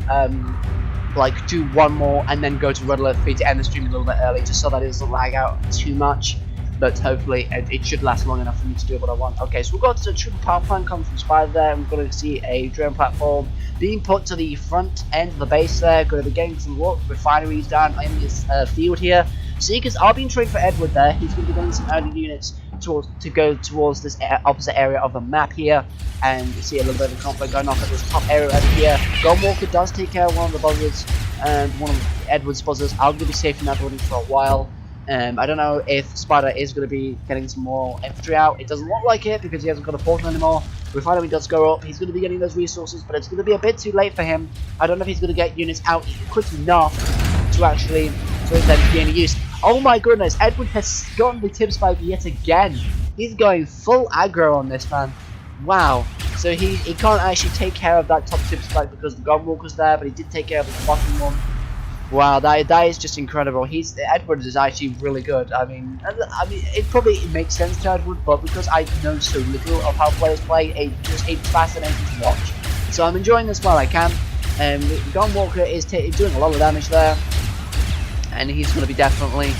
do one more and then go to Red Alert 3 to end the stream a little bit early, just so that it doesn't lag out too much. But hopefully it should last long enough for me to do what I want. Okay, so we've got a triple power plant coming from Spider there, and we're going to see a drone platform being put to the front end of the base there. Going to be getting some refineries down in this field here. Seekers are being trained for Edward there. He's going to be getting some early units to go towards this opposite area of the map here, and you see a little bit of a conflict going off at this top area over here. Gunwalker does take care of one of the buzzers, and one of Edward's buzzers. I'm going to be safe in that building for a while. I don't know if Spider is going to be getting some more infantry out. It doesn't look like it because he hasn't got a portal anymore. Refinery does go up. He's going to be getting those resources, but it's going to be a bit too late for him. I don't know if he's going to get units out quick enough to actually be any use. Oh my goodness, Edward has gotten the tip spike yet again. He's going full aggro on this, man. Wow. So he can't actually take care of that top tip spike because the Gunwalker's there, but he did take care of the bottom one. Wow, that is just incredible. Edward is actually really good. I mean, it probably makes sense to Edward, but because I know so little of how players play, it's fascinating to watch. So I'm enjoying this while I can. The Gunwalker is doing a lot of damage there, and he's going to be definitely.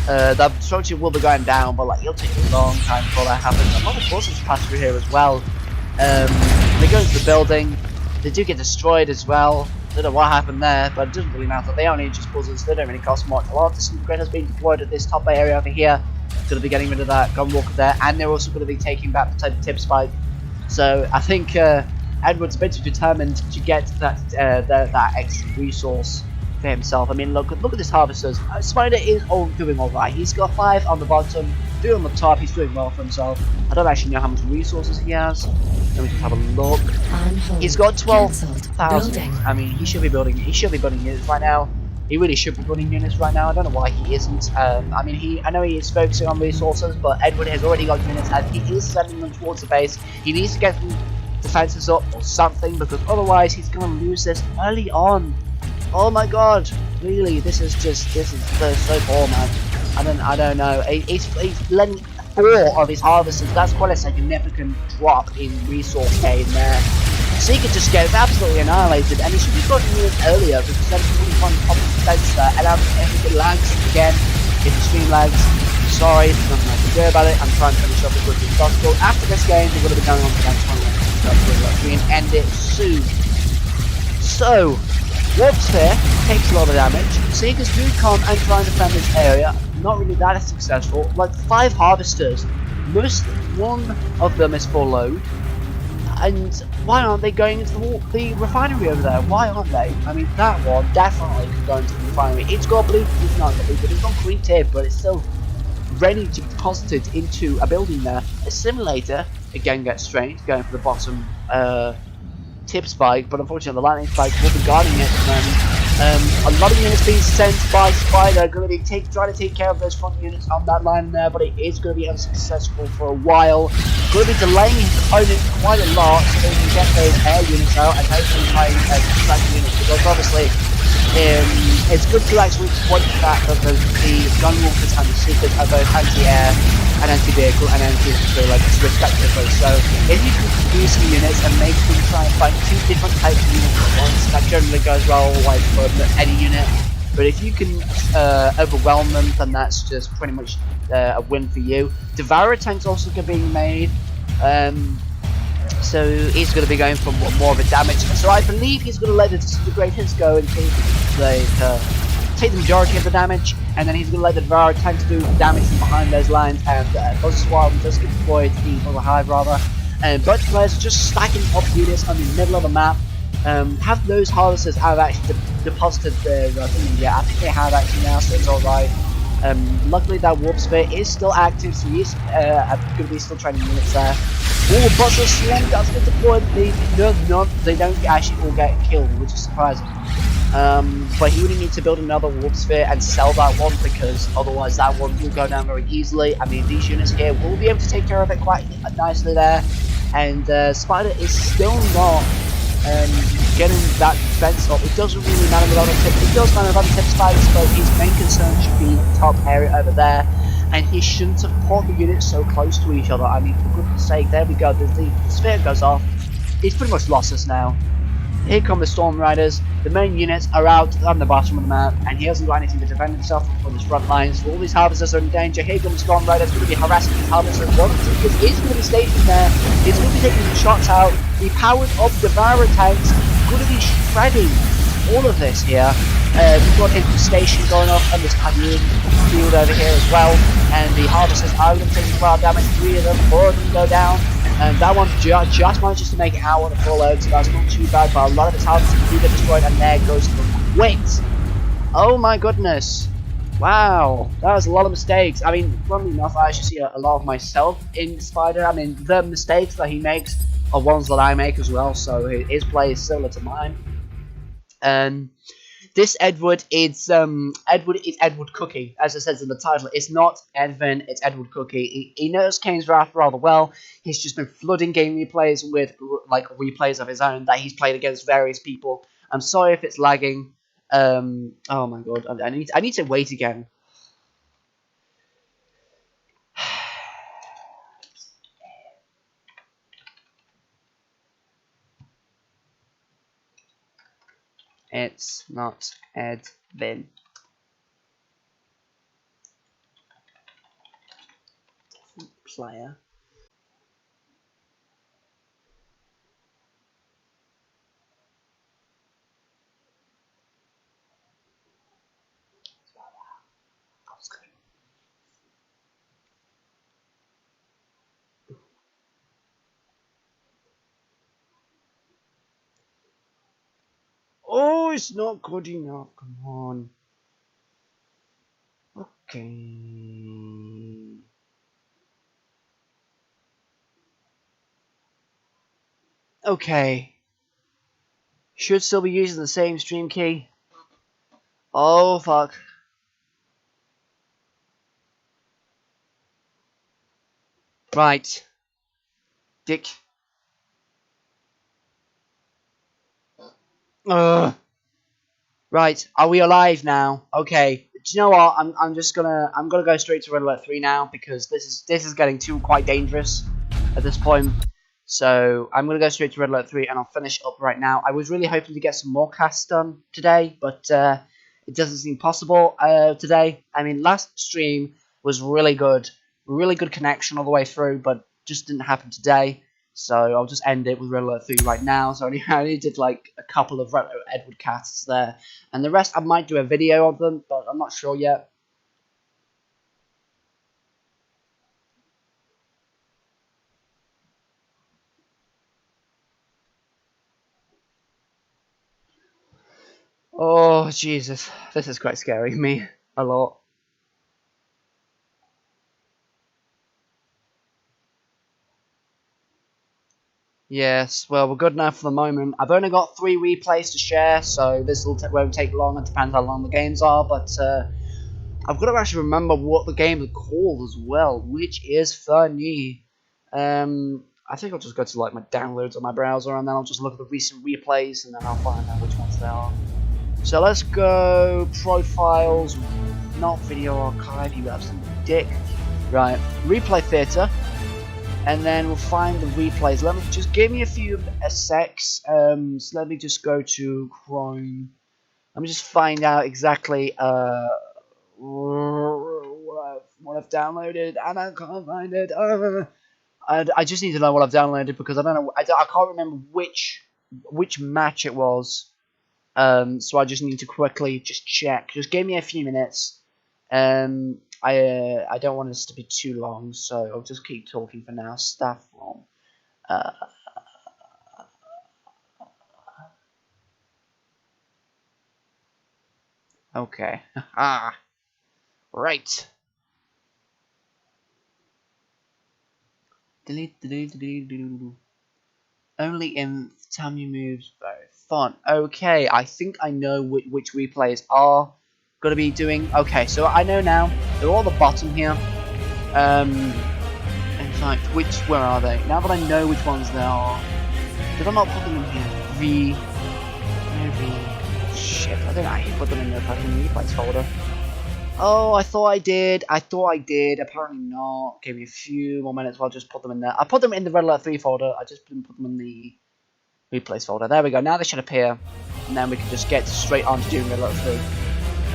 The structure will be going down, but like it'll take a long time before that happens. A lot of bullets pass through here as well. They go into the building. They do get destroyed as well. Don't know what happened there, but it doesn't really matter. They only just buzzers. They don't really cost much. A lot of disintegrate has been deployed at this top area over here. Going to be getting rid of that gunwalker there, and they're also going to be taking back the tip spike. So I think Edward's a bit too determined to get that extra resource for himself. I mean, look at this harvesters. Spider is doing all right. He's got 5 on the bottom, 3 on the top. He's doing well for himself. I don't actually know how much resources he has. Let me just have a look. He's got 12,000. I mean, he should be building. He should be building units right now. He really should be building units right now. I don't know why he isn't. I mean, I know he is focusing on resources, but Edward has already got units, and he is sending them towards the base. He needs to get some defenses up or something, because otherwise he's going to lose this early on. Oh my god, really? This is so poor, man. I don't know. He's letting 4 of his harvesters. That's quite a significant drop in resource gain there. Seeker just gets absolutely annihilated, and he should be putting units earlier because then he's really fun top defense there. And everything lags again. If the stream lags, sorry, there's nothing I can do about it. I'm trying to finish up as quickly as possible. After this game, we're going to be going on to the next one. So we can end it soon. So, Warp Sphere takes a lot of damage. Seekers do come and try and defend this area. Not really that successful. Like 5 harvesters. One of them is full load. And why aren't they going into the refinery over there? Why aren't they? I mean, that one definitely could go into the refinery. It's got blue, it's not got blue, but it's not green tip, but it's still ready to be deposited into a building there. A simulator, again, gets strained, going for the bottom tip spike, but unfortunately the lightning spike will be guarding it at the moment. A lot of units being sent by Spider, going to be trying to take care of those front units on that line there, but it is going to be unsuccessful for a while. Going to be delaying his opponent quite a lot so they can get those air units out and hopefully try and distract the units, because obviously it's good to actually point the fact that the gunwalkers and the seekers are both anti-air and anti-vehicle and anti-infantry, like, respectively. So if you can use some units and make them try and fight 2 different types of units at once, that generally goes well, like, for any unit. But if you can overwhelm them, then that's just pretty much a win for you. Devourer tanks also being made. So he's going to be going for more of a damage. So I believe he's going to let the disintegrators go and take the majority of the damage, and then he's going to let the Devourer tanks do damage from behind those lines, and Buzzswarm just get deployed, the hive rather. And both players are just stacking up units on the middle of the map. Have those harvesters have actually deposited their yeah, I think they have actually now, so it's alright. Luckily that Warp Sphere is still active, so he's going to be still training units there. Oh, Buzzer Slam does get deployed. They don't actually all get killed, which is surprising. But he really needs to build another Warp Sphere and sell that one, because otherwise that one will go down very easily. I mean, these units here will be able to take care of it quite nicely there. And Spider is still not getting that defense up. It doesn't really matter about the tip. It does matter about the tip Spiders, but his main concern should be the top area over there. And he shouldn't have put the units so close to each other. I mean, for goodness sake, there we go. The sphere goes off. He's pretty much lost us now. Here come the Storm Riders. The main units are out on the bottom of the map, and he hasn't got anything to defend himself from his front lines. So all these harvesters are in danger. Here come the Storm Riders, going to be harassing these harvesters. One of the Seekers is going to be stationed there. He's going to be taking shots out. He powered up Devourer tanks. Going to be shredding all of this here. We've got infestation going off on this Canyon field over here as well, and the harvesters are going to take some wild damage. 3 of them, 4 of them go down, and that one just manages to make it out on the full load, so that's not too bad. But a lot of his harvesters do get destroyed, and there goes the quit. Oh my goodness! Wow, that was a lot of mistakes. I mean, funnily enough, I actually see a lot of myself in Spider. I mean, the mistakes that he makes are ones that I make as well, so his play is similar to mine. This Edward is EdwardCookie, as it says in the title. It's not Edvin, it's EdwardCookie. He knows Kane's Wrath rather well. He's just been flooding game replays with like replays of his own that he's played against various people. I'm sorry if it's lagging. Oh my god, I need to wait again. It's not Edvin. Player. Oh, it's not good enough. Come on. Okay. Okay. Should still be using the same stream key. Oh, fuck. Right. Dick. Ugh. Right. Are we alive now? Okay. Do you know what? I'm gonna go straight to Red Alert 3 now because this is getting quite dangerous at this point. So I'm gonna go straight to Red Alert 3 and I'll finish up right now. I was really hoping to get some more casts done today, but it doesn't seem possible today. I mean, last stream was really good connection all the way through, but just didn't happen today. So I'll just end it with Red Alert 3 right now. So I only did like a couple of Edward casts there, and the rest I might do a video of them, but I'm not sure yet. Oh Jesus, this is quite scaring me a lot. Yes, well, we're good now for the moment. I've only got 3 replays to share, so this won't take long. It depends how long the games are, but I've got to actually remember what the game is called as well, which is funny. I think I'll just go to like my downloads on my browser, and then I'll just look at the recent replays, and then I'll find out which ones they are. So let's go profiles, not video archive. You absolute dick. Right, replay theater. And then we'll find the replays. Let me just give me a few secs. So let me just go to Chrome. Let me just find out exactly what I've downloaded, and I can't find it. I just need to know what I've downloaded because I don't know. I can't remember which match it was. So I just need to quickly just check. Just give me a few minutes. I don't want this to be too long, so I'll just keep talking for now. Staff from okay. Right. Delete. Only in time you moves very fun. Okay, I think I know which replays are gonna be doing. Okay, so I know now. They're all at the bottom here. In fact, where are they? Now that I know which ones they are, did I not put them in here? Shit, I think I put them in the fucking replays folder. Oh, I thought I did. Apparently not. Give me a few more minutes. I'll just put them in there. I put them in the Red Alert 3 folder. I just didn't put them in the replays folder. There we go. Now they should appear. And then we can just get straight on to doing Red Alert 3.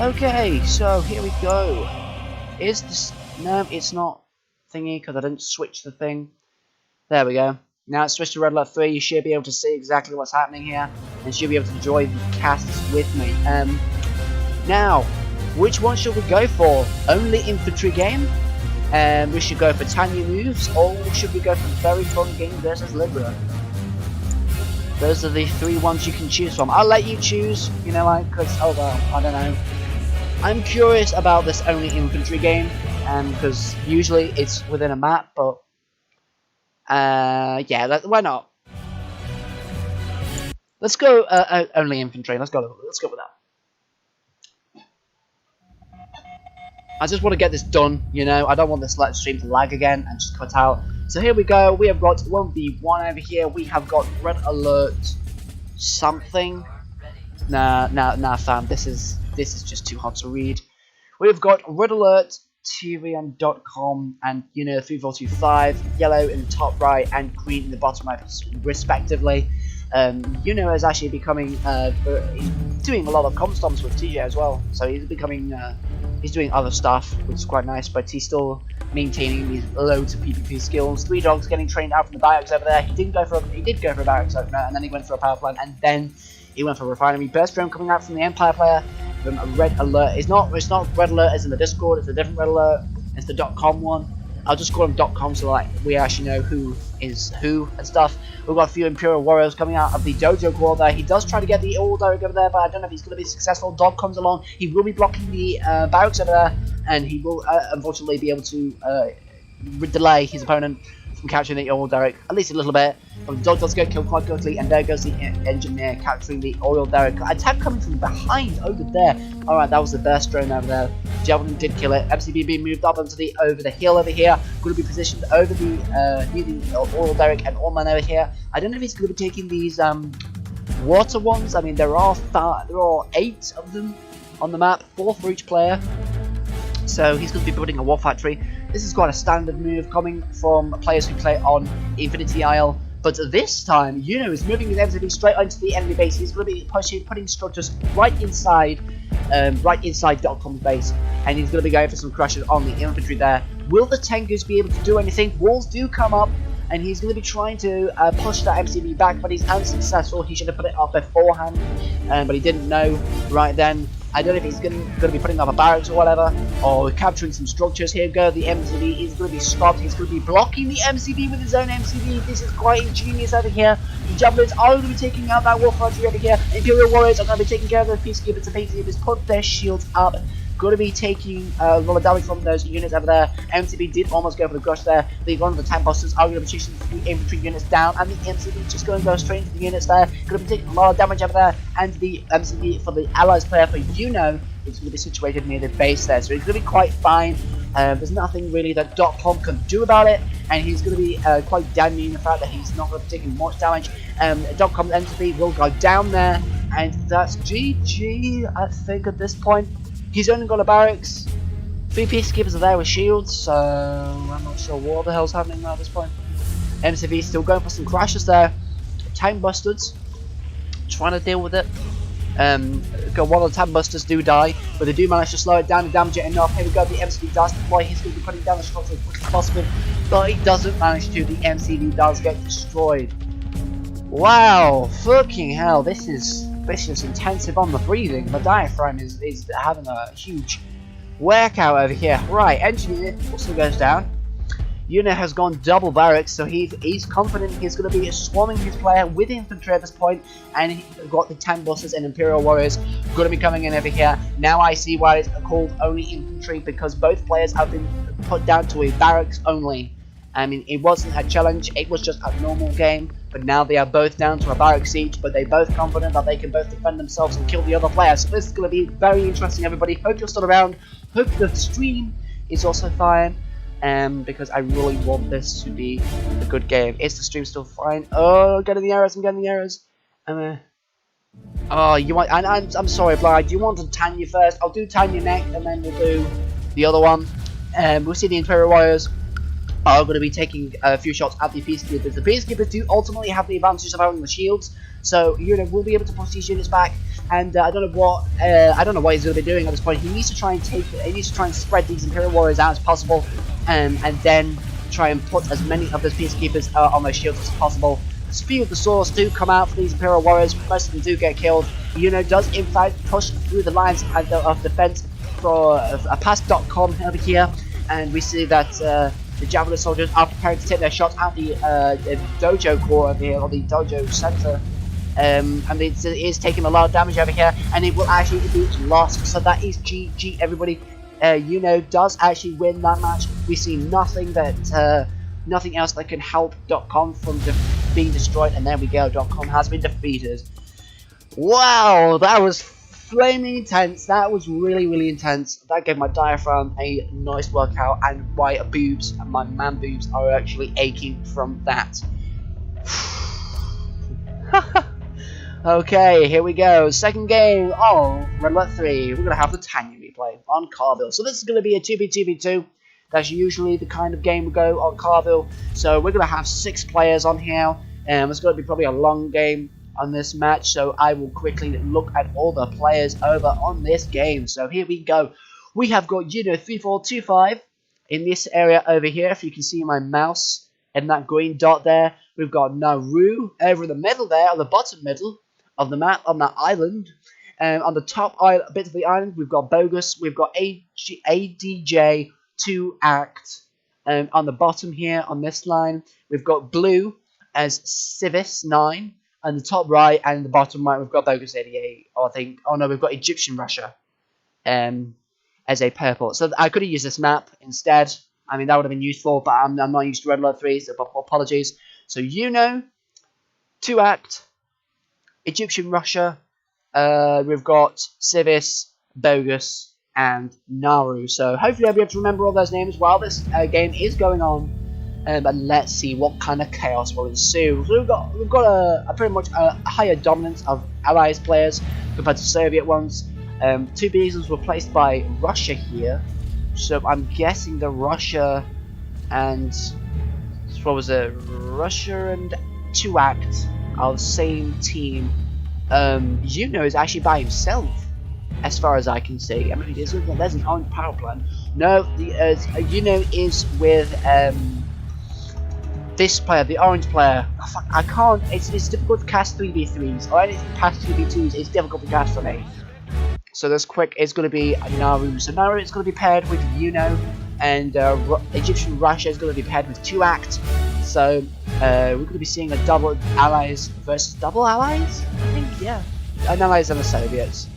Okay, so here we go. Is this... No, it's not thingy because I didn't switch the thing. There we go. Now it's switched to Red Alert 3. You should be able to see exactly what's happening here. And you should be able to enjoy the casts with me. Now, which one should we go for? Only infantry game? We should go for Tanya moves, or should we go for very fun game versus Libra? Those are the 3 ones you can choose from. I'll let you choose, you know, like, because, oh well, I don't know. I'm curious about this only infantry game, because usually it's within a map, but, yeah, why not? Let's go only infantry. Let's go with that. I just want to get this done, you know. I don't want this stream to lag again and just cut out. So here we go. We have got 1v1 over here. We have got Red Alert something. Nah, fam. This is just too hard to read. We've got Red Alert tvn.com and, you know, 3425, yellow in the top right and green in the bottom right, respectively. You know, is actually becoming doing a lot of comstoms with TJ as well, so he's becoming he's doing other stuff, which is quite nice, but he's still maintaining these loads of PvP skills. 3 dogs getting trained out from the barracks over there. He did go for a barracks opener, and then he went for a power plant, and then he went for a refinery. Burst drone coming out from the Empire player from a Red Alert. It's not Red Alert as in the Discord. It's a different Red Alert. It's the .com one. I'll just call them .com so like we actually know who is who and stuff. We've got a few Imperial Warriors coming out of the dojo core there. He does try to get the All Direct over there, but I don't know if he's going to be successful. Dog comes along. He will be blocking the barracks over there, and he will unfortunately be able to delay his opponent from capturing the Oil Derrick at least a little bit. But the dog does get killed quite quickly, and there goes the engineer capturing the Oil Derrick. Attack coming from behind over there. Alright, that was the burst drone over there. Javelin did kill it. MCB being moved up onto the over the hill over here. Going to be positioned over the near the Oil Derrick and Allman over here. I don't know if he's going to be taking these water ones. I mean, there are 8 of them on the map, 4 for each player. So he's going to be building a war factory. This is quite a standard move coming from players who play on Infinity Isle. But this time, Yuno is moving his MCB straight onto the enemy base. He's going to be putting structures right inside .com's base. And he's going to be going for some crushes on the infantry there. Will the Tengus be able to do anything? Walls do come up. And he's going to be trying to push that MCB back, but he's unsuccessful. He should have put it up beforehand, but he didn't know right then. I don't know if he's going to be putting up a barracks or whatever, or capturing some structures. Here go the MCB. He's going to be stopped. He's going to be blocking the MCB with his own MCB. This is quite ingenious over here. The Javelins are going to be taking out that Wolf Archery over here. Imperial Warriors are going to be taking care of those Peacekeepers. The Peacekeepers put their shields up. Going to be taking a lot of damage from those units over there. MCB did almost go for the crush there. One of the tank busters are going to be chasing the infantry units down, and the MCB just going to go straight into the units there. Going to be taking a lot of damage over there, and the MCB for the allies player for Yuno is going to be situated near the base there, so he's going to be quite fine. There's nothing really that .com can do about it, and he's going to be quite damning the fact that he's not going to be taking much damage. .com's MCB will go down there, and that's GG, I think, at this point. He's only got a barracks. 3 peacekeepers are there with shields, so I'm not sure what the hell's happening at this point. MCV still going for some crashes there. Tank busters trying to deal with it. One of the tank busters do die, but they do manage to slow it down and damage it enough. Here we go, the MCV does deploy. He's going to be putting down the structure as quick as possible, but he doesn't manage to. The MCV does get destroyed. Wow, fucking hell, this is intensive on the breathing. My diaphragm is having a huge workout over here. Right, engineer also goes down. Yuno has gone double barracks, so he's confident he's going to be swarming his player with infantry at this point, and he's got the tank busters and Imperial Warriors going to be coming in over here. Now I see why it's called only infantry, because both players have been put down to a barracks only. I mean, it wasn't a challenge, it was just a normal game, but now they are both down to a barracks each, but they're both confident that they can both defend themselves and kill the other players. So this is going to be very interesting, everybody. Hope you're still around. Hope the stream is also fine, because I really want this to be a good game. Is the stream still fine? Oh, I'm getting the errors, Oh, you want? I'm sorry, Blythe. Do you want to Tanya first? I'll do Tanya next, and then we'll do the other one. We'll see the Imperial Warriors are going to be taking a few shots at the Peacekeepers. The Peacekeepers do ultimately have the advantage of having the shields, so Yuno will be able to push these units back. And I don't know what he's going to be doing at this point. He needs to try and spread these Imperial Warriors out as possible, and then try and put as many of those Peacekeepers on their shields as possible. A few of the swords do come out for these Imperial Warriors. Most of them do get killed. Yuno does in fact push through the lines of defense for past .com over here, and we see that. The Javelin soldiers are preparing to take their shots at the dojo core over here, or the dojo center, and it is taking a lot of damage over here, and it will actually be lost. So that is GG, everybody. Yuno does actually win that match. We see nothing else that can help .com from being destroyed, and there we go. .com has been defeated. Wow, that was flaming intense. That was really intense. That gave my diaphragm a nice workout, and my boobs and my man boobs are actually aching from that. Okay, here we go. Second game of RA3. We're gonna have the Tanya replay on Carville. So this is gonna be a 2v2v2. That's usually the kind of game we go on Carville. So we're gonna have 6 players on here, and it's gonna be probably a long game on this match, so I will quickly look at all the players over on this game. So here we go. We have got Yuno 3425 in this area over here. If you can see my mouse and that green dot there, we've got Nauru over in the middle there, on the bottom middle of the map, on that island. On the top bit of the island, we've got Bogus, we've got ADJ 2 Act, On the bottom here, on this line, we've got blue as Civis 9, and the top right and the bottom right, we've got Bogus 88, I think. Oh no, we've got Egyptian Russia as a purple. So I could have used this map instead. I mean, that would have been useful, but I'm not used to Red Alert 3, so apologies. So, 2-act, Egyptian Russia, we've got Civis, Bogus, and Naru. So hopefully I'll be able to remember all those names while this game is going on. But let's see what kind of chaos will ensue. So we've got a pretty much a higher dominance of Allies players compared to Soviet ones. 2 beacons were placed by Russia here. So I'm guessing that Russia and Russia and 2-act are the same team. Is actually by himself, as far as I can see. I mean, there's an orange power plant. No, is with this player, the orange player. Oh, fuck, I can't. It's difficult to cast 3v3s or anything past 2v2s. It's difficult to cast for me. So this quick is going to be Naru. So Naru is going to be paired with and Egyptian Russia is going to be paired with 2-act. So we're going to be seeing a double allies versus double allies, I think, yeah. Allies and the Soviets.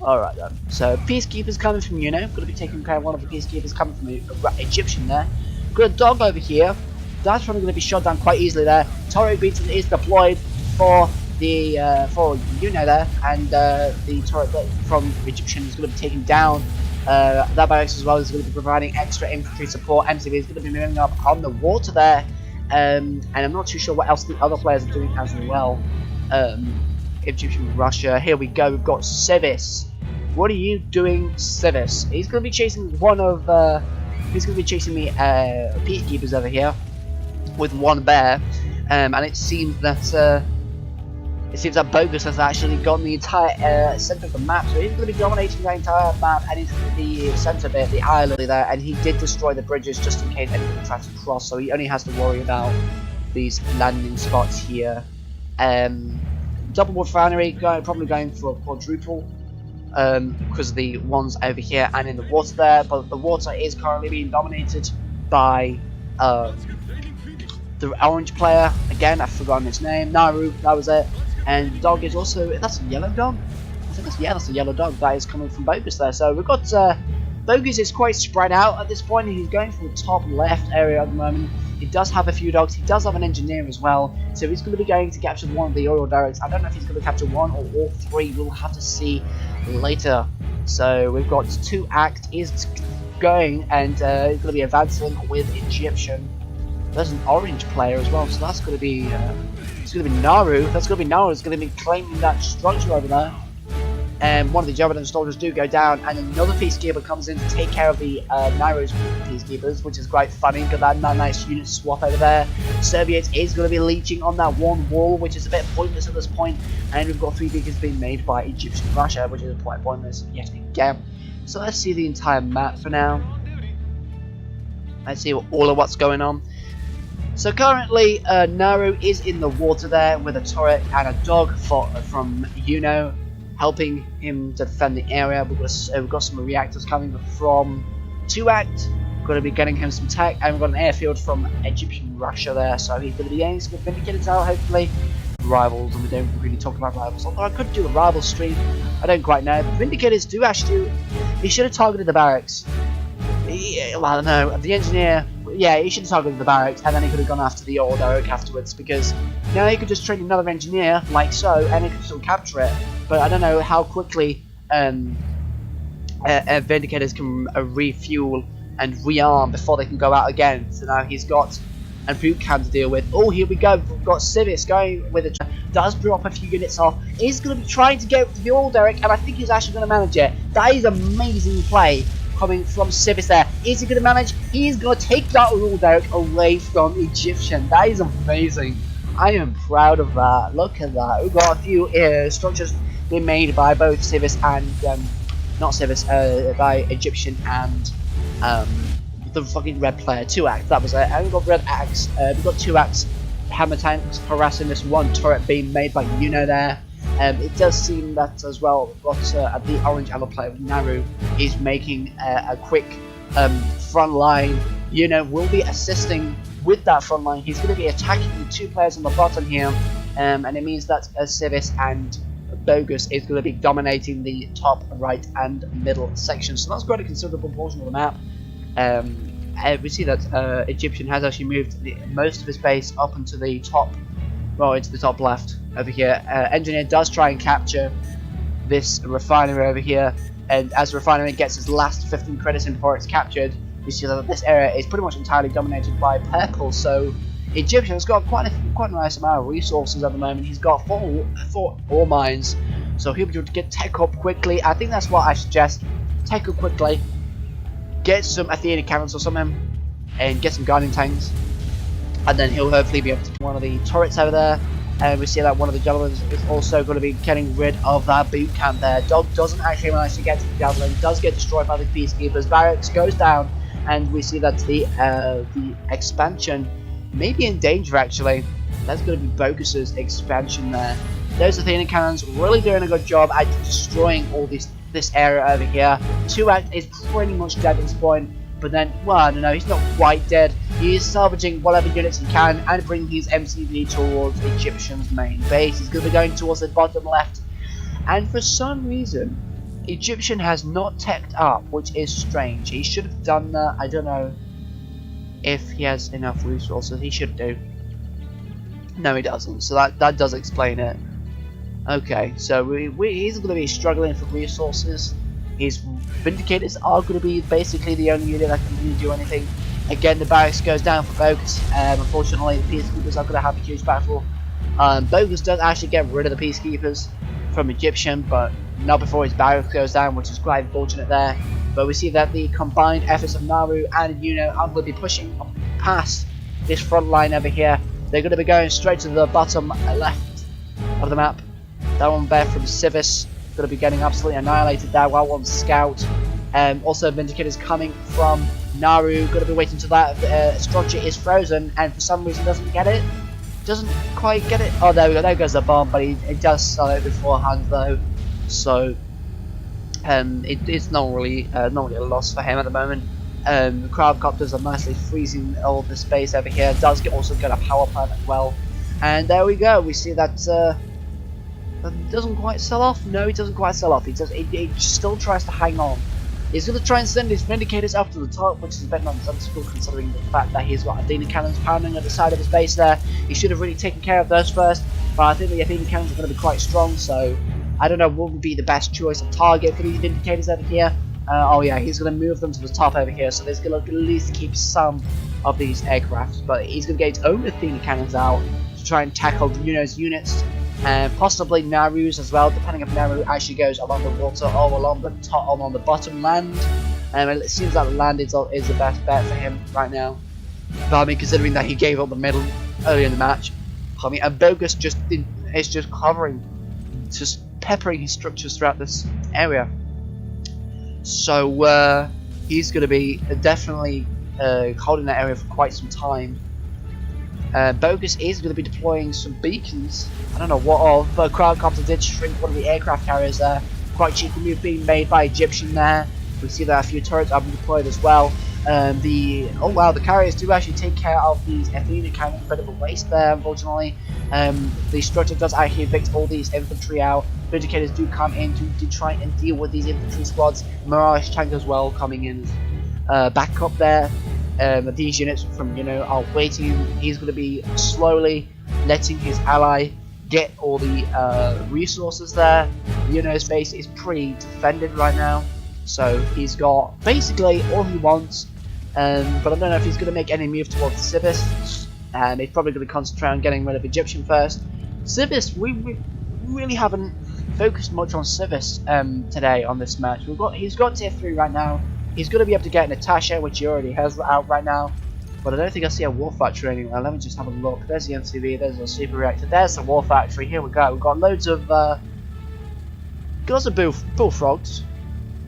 Alright then. So peacekeepers coming from going to be taking care of one of the peacekeepers coming from Egyptian there. Got a dog over here. That's probably going to be shot down quite easily there. Turret beater is deployed for the there, and the turret from Egyptian is going to be taken down. That barracks as well is going to be providing extra infantry support. MCV is going to be moving up on the water there, and I'm not too sure what else the other players are doing as well. Egyptian Russia. Here we go. We've got Civis. What are you doing, Civis? He's going to be chasing one of. He's going to be chasing me peacekeepers over here with one bear, and it seems that. It seems that Bogus has actually gotten the entire centre of the map, so he's going to be dominating the entire map, and he's the centre bit, the island there, and he did destroy the bridges just in case anyone tries to cross, so he only has to worry about these landing spots here. Double refinery, probably going for a quadruple, because of the ones over here and in the water there, but the water is currently being dominated by the orange player. Again, I've forgotten his name. Naru, that was it. And the dog is also, that's a yellow dog? I think that's a yellow dog that is coming from Bogus there. So we've got, Bogus is quite spread out at this point. He's going for the top left area at the moment. He does have a few dogs. He does have an engineer as well. So he's going to be going to capture one of the oil derricks. I don't know if he's going to capture one or all 3. We'll have to see later. So we've got 2-act is going, and he's going to be advancing with Egyptian. There's an orange player as well, so that's going to be it's going to be Naru. That's going to be Naru. It's going to be claiming that structure over there. And one of the Jabberton soldiers do go down, and another peacekeeper comes in to take care of the Naru's peacekeepers, which is quite funny because that nice unit swap over there. Soviets is going to be leeching on that one wall, which is a bit pointless at this point, and we've got 3 beacons being made by Egyptian Russia, which is quite pointless yet again. So let's see the entire map for now. Let's see all of what's going on. So currently, Naru is in the water there with a turret and a dog from helping him to defend the area. We've got some reactors coming from 2-act. Going to be getting him some tech, and we've got an airfield from Egyptian Russia there. So he's going to be getting some Vindicators out, hopefully. Rivals, and we don't really talk about rivals. Although I could do a rival stream, I don't quite know. But Vindicators do actually. He should have targeted the barracks. Well, I don't know. The engineer. Yeah, he should have targeted the barracks, and then he could have gone after the old derrick afterwards, because now he could just train another engineer, like so, and he could still capture it. But I don't know how quickly Vindicators can refuel and rearm before they can go out again. So now he's got a boot camp to deal with. Oh, here we go. We've got Civis going with it. Does drop a few units off. He's going to be trying to get the old derrick, and I think he's actually going to manage it. That is amazing play coming from Civis there. Is he going to manage? He's going to take that oil derrick away from Egyptian. That is amazing. I am proud of that. Look at that. We've got a few structures being made by both Civis and not Civis, by Egyptian and the fucking red player, 2-act. That was it. And we've got red axe. We've got 2-acts hammer tanks harassing this one turret being made by there. It does seem that as well. We've got the orange ammo player with Naru is making a quick front line will be assisting with that front line. He's going to be attacking the 2 players on the bottom here, and it means that Civis and Bogus is going to be dominating the top, right, and middle section. So that's quite a considerable portion of the map. We see that Egyptian has actually moved most of his base up into the top, well, into the top left over here. Engineer does try and capture this refinery over here, and as the refinery gets its last 15 credits in before it's captured, we see that this area is pretty much entirely dominated by purple. So Egyptian's got quite a nice amount of resources at the moment. He's got four ore mines, so he'll be able to get tech up quickly. I think that's what I suggest. Tech up quickly, get some Athena cannons or something, and get some guarding tanks, and then he'll hopefully be able to one of the turrets over there. And we see that one of the gentlemen is also going to be getting rid of that boot camp there. Dog doesn't actually manage to get to the javelin, does get destroyed by the peacekeepers. Barracks goes down, and we see that the expansion may be in danger actually. That's going to be Bogus's expansion there. Those Athena cannons really doing a good job at destroying all this area over here. 2-Act is pretty much dead at this point, but then, well, I don't know, he's not quite dead. He is salvaging whatever units he can and bringing his MCV towards Egyptian's main base. He's going to be going towards the bottom left, and for some reason Egyptian has not teched up, which is strange. He should have done that. I don't know if he has enough resources. He should do. No, he doesn't, so that does explain it. Okay, so he's going to be struggling for resources. His Vindicators are going to be basically the only unit that can really do anything. Again, the barracks goes down for Bogus. Unfortunately, the Peacekeepers are going to have a huge battle. Bogus does actually get rid of the Peacekeepers from Egyptian, but not before his barracks goes down, which is quite unfortunate there. But we see that the combined efforts of Naru and Yuno are going to be pushing past this front line over here. They're going to be going straight to the bottom left of the map. That one there from Civis, going to be getting absolutely annihilated there. While one Scout. Also, Vindicators coming from Naru. Going to be waiting until that structure is frozen, and for some reason doesn't get it. Doesn't quite get it. Oh, there we go. There goes the bomb, but it does sell it beforehand though. So it's not really a loss for him at the moment. Crowdcopters are nicely freezing all the space over here. Does also get a power plant as well. And there we go. We see that it doesn't quite sell off. No, it doesn't quite sell off. It still tries to hang on. He's going to try and send his Vindicators up to the top, which is a bit nonsensical considering the fact that he's got Athena cannons pounding at the side of his base there. He should have really taken care of those first, but I think the Athena cannons are going to be quite strong, so I don't know what would be the best choice of target for these Vindicators over here. Oh yeah, he's going to move them to the top over here, so there's going to at least keep some of these aircrafts, but he's going to get his own Athena cannons out to try and tackle Yuno's units. And possibly Naru's as well, depending if Naru actually goes along the water or along the top, along the bottom land. It seems like the land is the best bet for him right now. But I mean, considering that he gave up the middle early in the match, I mean, and Bogus is just covering, just peppering his structures throughout this area. So he's going to be definitely holding that area for quite some time. Bogus is going to be deploying some beacons. I don't know what of, but Crowdcopter did shrink one of the aircraft carriers there. Quite cheeky move being made by Egyptian there. We see that a few turrets have been deployed as well. Oh wow, the carriers do actually take care of these Athena cannons. A bit of a waste there, unfortunately. The structure does actually evict all these infantry out. Vindicators do come in to try and deal with these infantry squads. Mirage tank as well coming in back up there. These units from are waiting. He's going to be slowly letting his ally get all the resources there. His base is pretty defended right now, so he's got basically all he wants. But I don't know if he's going to make any move towards Civis. He's probably going to concentrate on getting rid of Egyptian first. Civis, we really haven't focused much on Civis today on this match. He's got tier 3 right now. He's going to be able to get Natasha, which he already has out right now. But I don't think I see a war factory anywhere. Let me just have a look. There's the MCV, there's a super reactor, there's the war factory. Here we go. We've got loads of bullfrogs.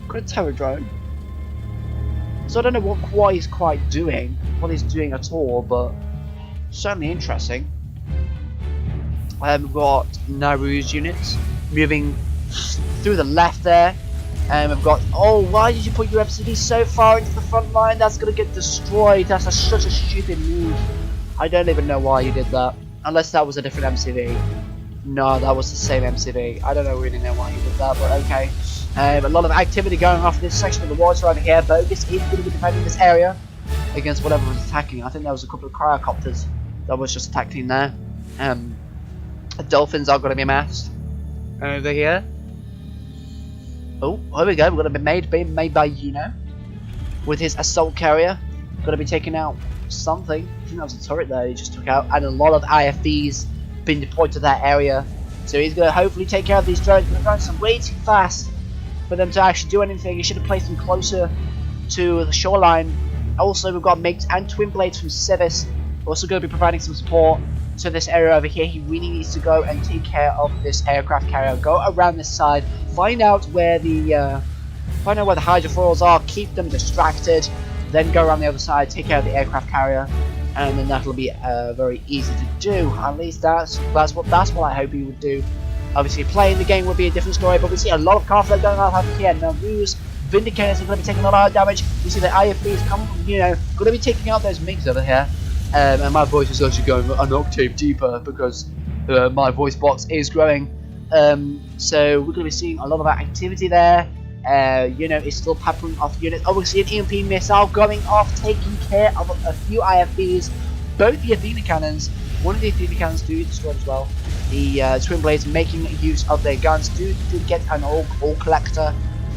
Got a terror drone. So I don't know what he's quite doing, what he's doing at all, but certainly interesting. We've got Naru's units moving through the left there. And we've got, oh, why did you put your MCV so far into the front line? That's going to get destroyed. That's such a stupid move. I don't even know why you did that. Unless that was a different MCV. No, that was the same MCV. I don't really know why you did that, but okay. A lot of activity going off in this section of the water over here. Bogus is going to be defending this area against whatever was attacking. I think there was a couple of cryocopters that was just attacking there. Dolphins are going to be massed over here. Oh, here we go. We're going to be made by with his assault carrier. Going to be taking out something. I think that was a turret there he just took out, and a lot of IFVs being deployed to that area. So he's going to hopefully take care of these drones. But the drones are way too fast for them to actually do anything. He should have placed them closer to the shoreline. Also, we've got MiGs and twin blades from Civis. Also going to be providing some support to this area over here. He really needs to go and take care of this aircraft carrier. Go around this side, find out where the hydrofoils are, keep them distracted, then go around the other side, take care of the aircraft carrier, and then that'll be very easy to do. At least that's what I hope he would do. Obviously, playing the game would be a different story, but we see a lot of conflict going on over here. Now, Ruse Vindicators are going to be taking a lot of damage. We see the IFVs come, going to be taking out those MiGs over here. And my voice is actually going an octave deeper because my voice box is growing. So we're going to be seeing a lot of that activity there. It's still peppering off units. Obviously, an EMP missile going off, taking care of a few IFVs. Both the Athena cannons, one of the Athena cannons do destroy as well. The twin blades making use of their guns do get an ore collector,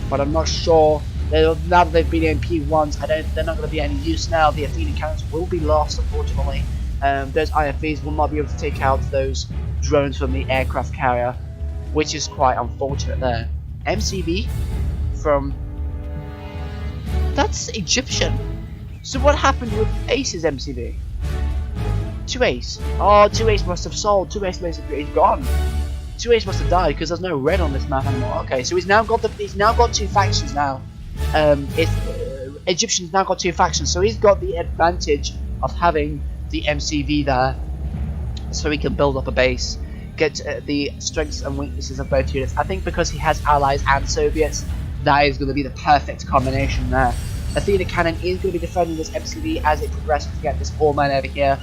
but I'm not sure. Now that they've been EMP once, they're not going to be any use now. The Athena cannons will be lost, unfortunately. Those IFVs will not be able to take out those drones from the aircraft carrier, which is quite unfortunate there. MCV from... That's Egyptian. So what happened with Ace's MCV? 2Ace. Oh, 2Ace must have sold. 2Ace basically is gone. 2Ace must have died because there's no red on this map anymore. Okay, so he's now got two factions now. Egyptian's now got two factions, so he's got the advantage of having the MCV there, so he can build up a base, get the strengths and weaknesses of both units. I think because he has allies and Soviets, that is going to be the perfect combination there. Athena cannon is going to be defending this MCV as it progresses to get this ore mine over here.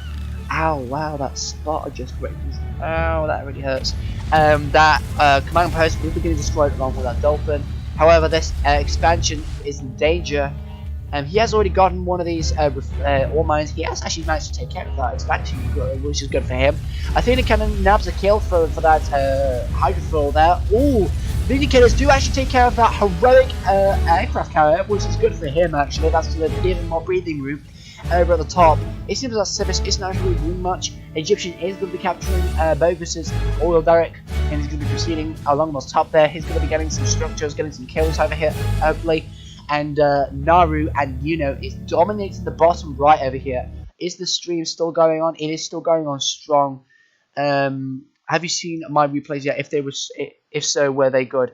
Ow, wow, that spot just ripped. Ow, that really hurts. That command post will be getting destroyed along with that dolphin. However, this expansion is in danger. He has already gotten one of these ore mines. He has actually managed to take care of that expansion, which is good for him. Athena cannon nabs a kill for that hydrofoil there. Ooh, Vindicators do actually take care of that heroic aircraft carrier, which is good for him actually. That's going to give him more breathing room over at the top. It seems that Civis isn't actually doing much. Egyptian is going to be capturing Bogus's oil derrick, and he's going to be proceeding along the top there. He's going to be getting some structures, getting some kills over here, hopefully. And Naru and is dominating the bottom right over here. Is the stream still going on? It is still going on strong. Have you seen my replays yet? If so, were they good?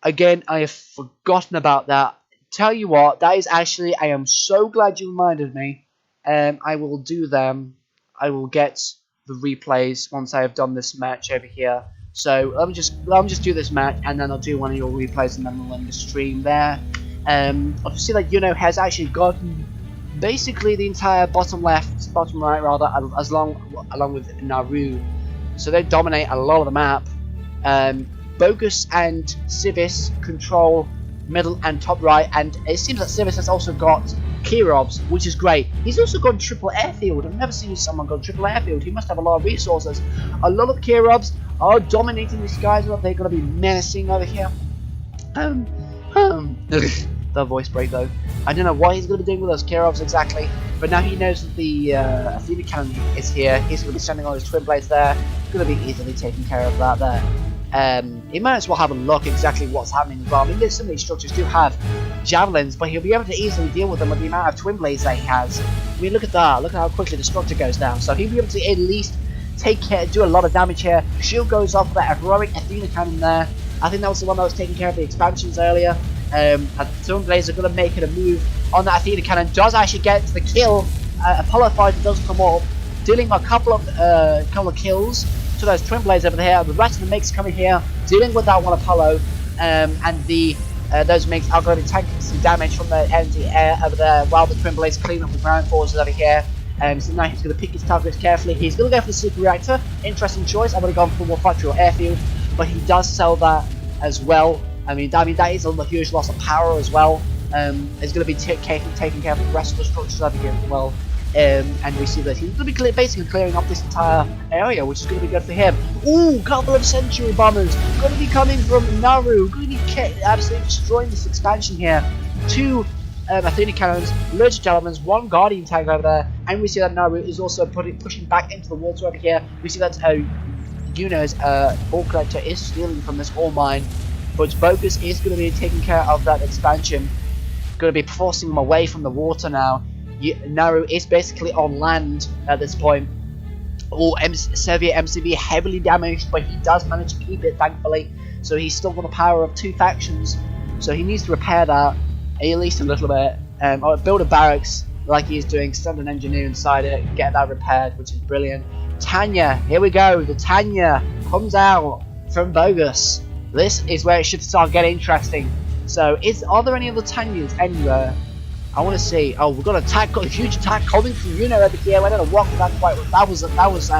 Again, I have forgotten about that. Tell you what, that is actually, I am so glad you reminded me. I will do them. I will get the replays once I have done this match over here. So let me just do this match, and then I'll do one of your replays, and then we'll end the stream there. Obviously, like has actually gotten basically the entire bottom right rather, along with Nauru. So they dominate a lot of the map. Bogus and Civis control middle and top right, and it seems that Civis has also got Kirovs, which is great. He's also got triple airfield. I've never seen someone go triple airfield. He must have a lot of resources. A lot of Kirovs are dominating the skies. They're going to be menacing over here. The voice break though. I don't know what he's going to be doing with those Kirovs exactly, but now he knows that the Athena cannon is here. He's going to be sending all his twin blades there. He's going to be easily taking care of that there. He might as well have a look exactly what's happening as well. I mean, some of these structures do have javelins, but he'll be able to easily deal with them with the amount of twin blades that he has. I mean, look at that. Look at how quickly the structure goes down. So he'll be able to at least do a lot of damage here. Shield goes off with that heroic Athena cannon there. I think that was the one that was taking care of the expansions earlier. Twin blades are going to make it a move on that Athena cannon. Does actually get the kill. Apollo fighter does come up, dealing a couple of kills to those twin blades over here. The rest of the MiGs coming here, dealing with that one Apollo, and the those MiGs are going to be tanking some damage from the anti-air over there, while the Twin Blades clean up the ground forces over here. So now he's going to pick his targets carefully. He's going to go for the super reactor. Interesting choice. I would have gone for more factory or airfield, but he does sell that as well. I mean that is a huge loss of power as well. It's going to be taking care of the rest of the structures over here as well. And we see that he's going to be basically clearing up this entire area, which is going to be good for him. Ooh, couple of Century Bombers going to be coming from Naru, going to be absolutely destroying this expansion here. 2 Athena cannons, loads of Javelins, 1 Guardian tank over there, and we see that Naru is also pushing back into the water over here. We see that Yuno's ore collector is stealing from this ore mine, but Bogus is going to be taking care of that expansion, going to be forcing them away from the water now. Naru is basically on land at this point. Oh, Soviet MCV heavily damaged, but he does manage to keep it, thankfully. So he's still got the power of 2 factions. So he needs to repair that, at least a little bit. Or build a barracks like he's doing, send an engineer inside it, get that repaired, which is brilliant. Tanya, here we go. The Tanya comes out from Bogus. This is where it should start getting interesting. So, are there any other Tanyas anywhere? I want to see. Oh, we've got a huge attack coming from Yuno over here. I don't know what that was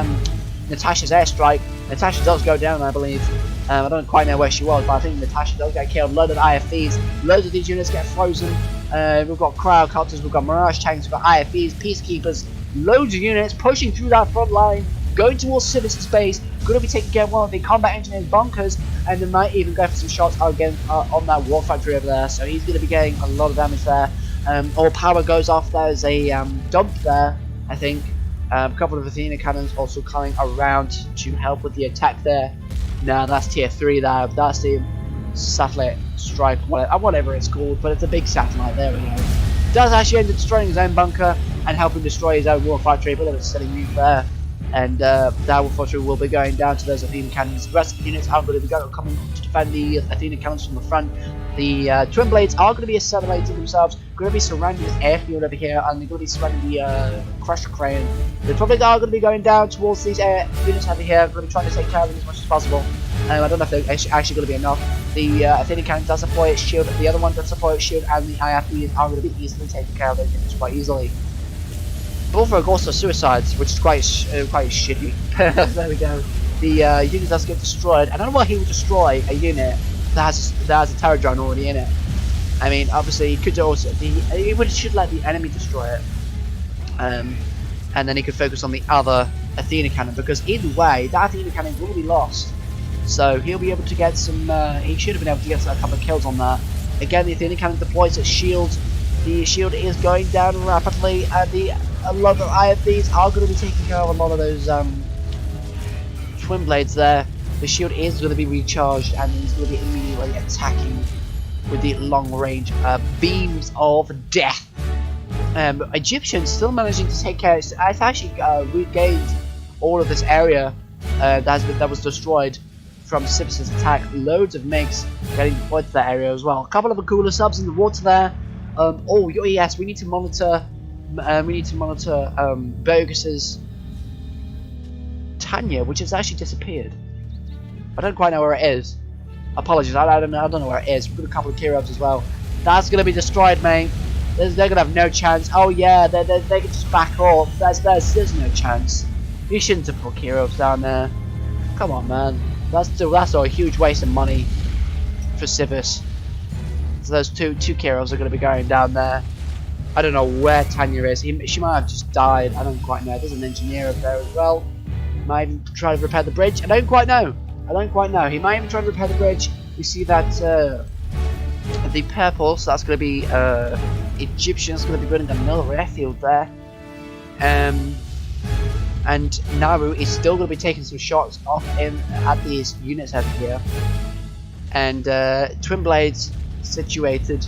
Natasha's airstrike. Natasha does go down, I believe. I don't quite know where she was, but I think Natasha does get killed. Loads of IFVs, loads of these units get frozen. We've got cryocopters, we've got Mirage tanks, we've got IFVs, peacekeepers, loads of units pushing through that front line, going towards Civis space. Going to be taking care of one of the combat engineers bunkers, and they might even go for some shots again on that war factory over there. So he's going to be getting a lot of damage there. All power goes off. There's a dump there, I think. A couple of Athena cannons also coming around to help with the attack there. No, that's tier 3 there. That's the satellite strike, whatever it's called, but it's a big satellite. There we go. Does actually end up destroying his own bunker and helping destroy his own war factory, but it's setting move there. And that war factory will be going down to those Athena cannons. The rest of the units are going to be coming to defend the Athena cannons from the front. The Twin Blades are going to be assimilating themselves, going to be surrounding this airfield over here, and they're going to be surrounding the Crusher Crane. They probably are going to be going down towards these units over here, going to be trying to take care of them as much as possible. I don't know if they're actually going to be enough. The Athena cannon does deploy its shield, the other one does deploy its shield, and the IFVs are going to be easily taken care of those units quite easily. Brotherhood also suicides, which is quite shitty. There we go. The unit does get destroyed. I don't know why he would destroy a unit that has a terror drone already in it. I mean, obviously, he could also should let the enemy destroy it, and then he could focus on the other Athena cannon, because either way, that Athena cannon will be lost. So he'll be able to get some. He should have been able to get a couple of kills on that. Again, the Athena cannon deploys its shield. The shield is going down rapidly, and a lot of IFVs are going to be taking care of a lot of those Twin Blades there. The shield is going to be recharged, and he's going to be immediately attacking with the long-range beams of death. Egyptians still managing to take care. It's actually regained all of this area that was destroyed from Civis's attack. Loads of MiGs getting deployed to that area as well. A couple of the cooler subs in the water there. Oh yes, we need to monitor. Bogus's Tanya, which has actually disappeared. I don't quite know where it is. Apologies, I don't know where it is. We've got a couple of Kirovs as well. That's going to be destroyed, mate. They're going to have no chance. Oh yeah, they can just back up. There's no chance. You shouldn't have put Kirovs down there. Come on, man. That's a huge waste of money for Civis. So those two Kirovs are going to be going down there. I don't know where Tanya is. She might have just died. I don't quite know. There's an engineer up there as well. Might even try to repair the bridge. I don't quite know. He might even try to repair the bridge. We see that the purple, so that's going to be Egyptians going to be running the Miller airfield there. And Naru is still going to be taking some shots off at these units over here. And Twin Blades situated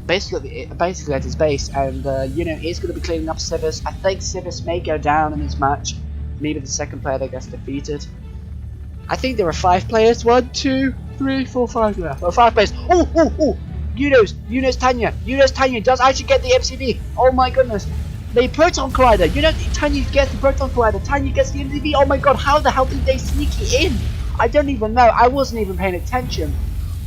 basically at his base, and he's going to be cleaning up Civis. I think Civis may go down in this match. Maybe the second player that gets defeated. I think there are 5 players. 1, 2, 3, 4, 5 left. Oh, 5 players. Oh! Yuno's Tanya does actually get the MCV. Oh my goodness. The Proton Collider. Tanya gets the Proton Collider. Tanya gets the MCV. Oh my god, how the hell did they sneak it in? I don't even know. I wasn't even paying attention.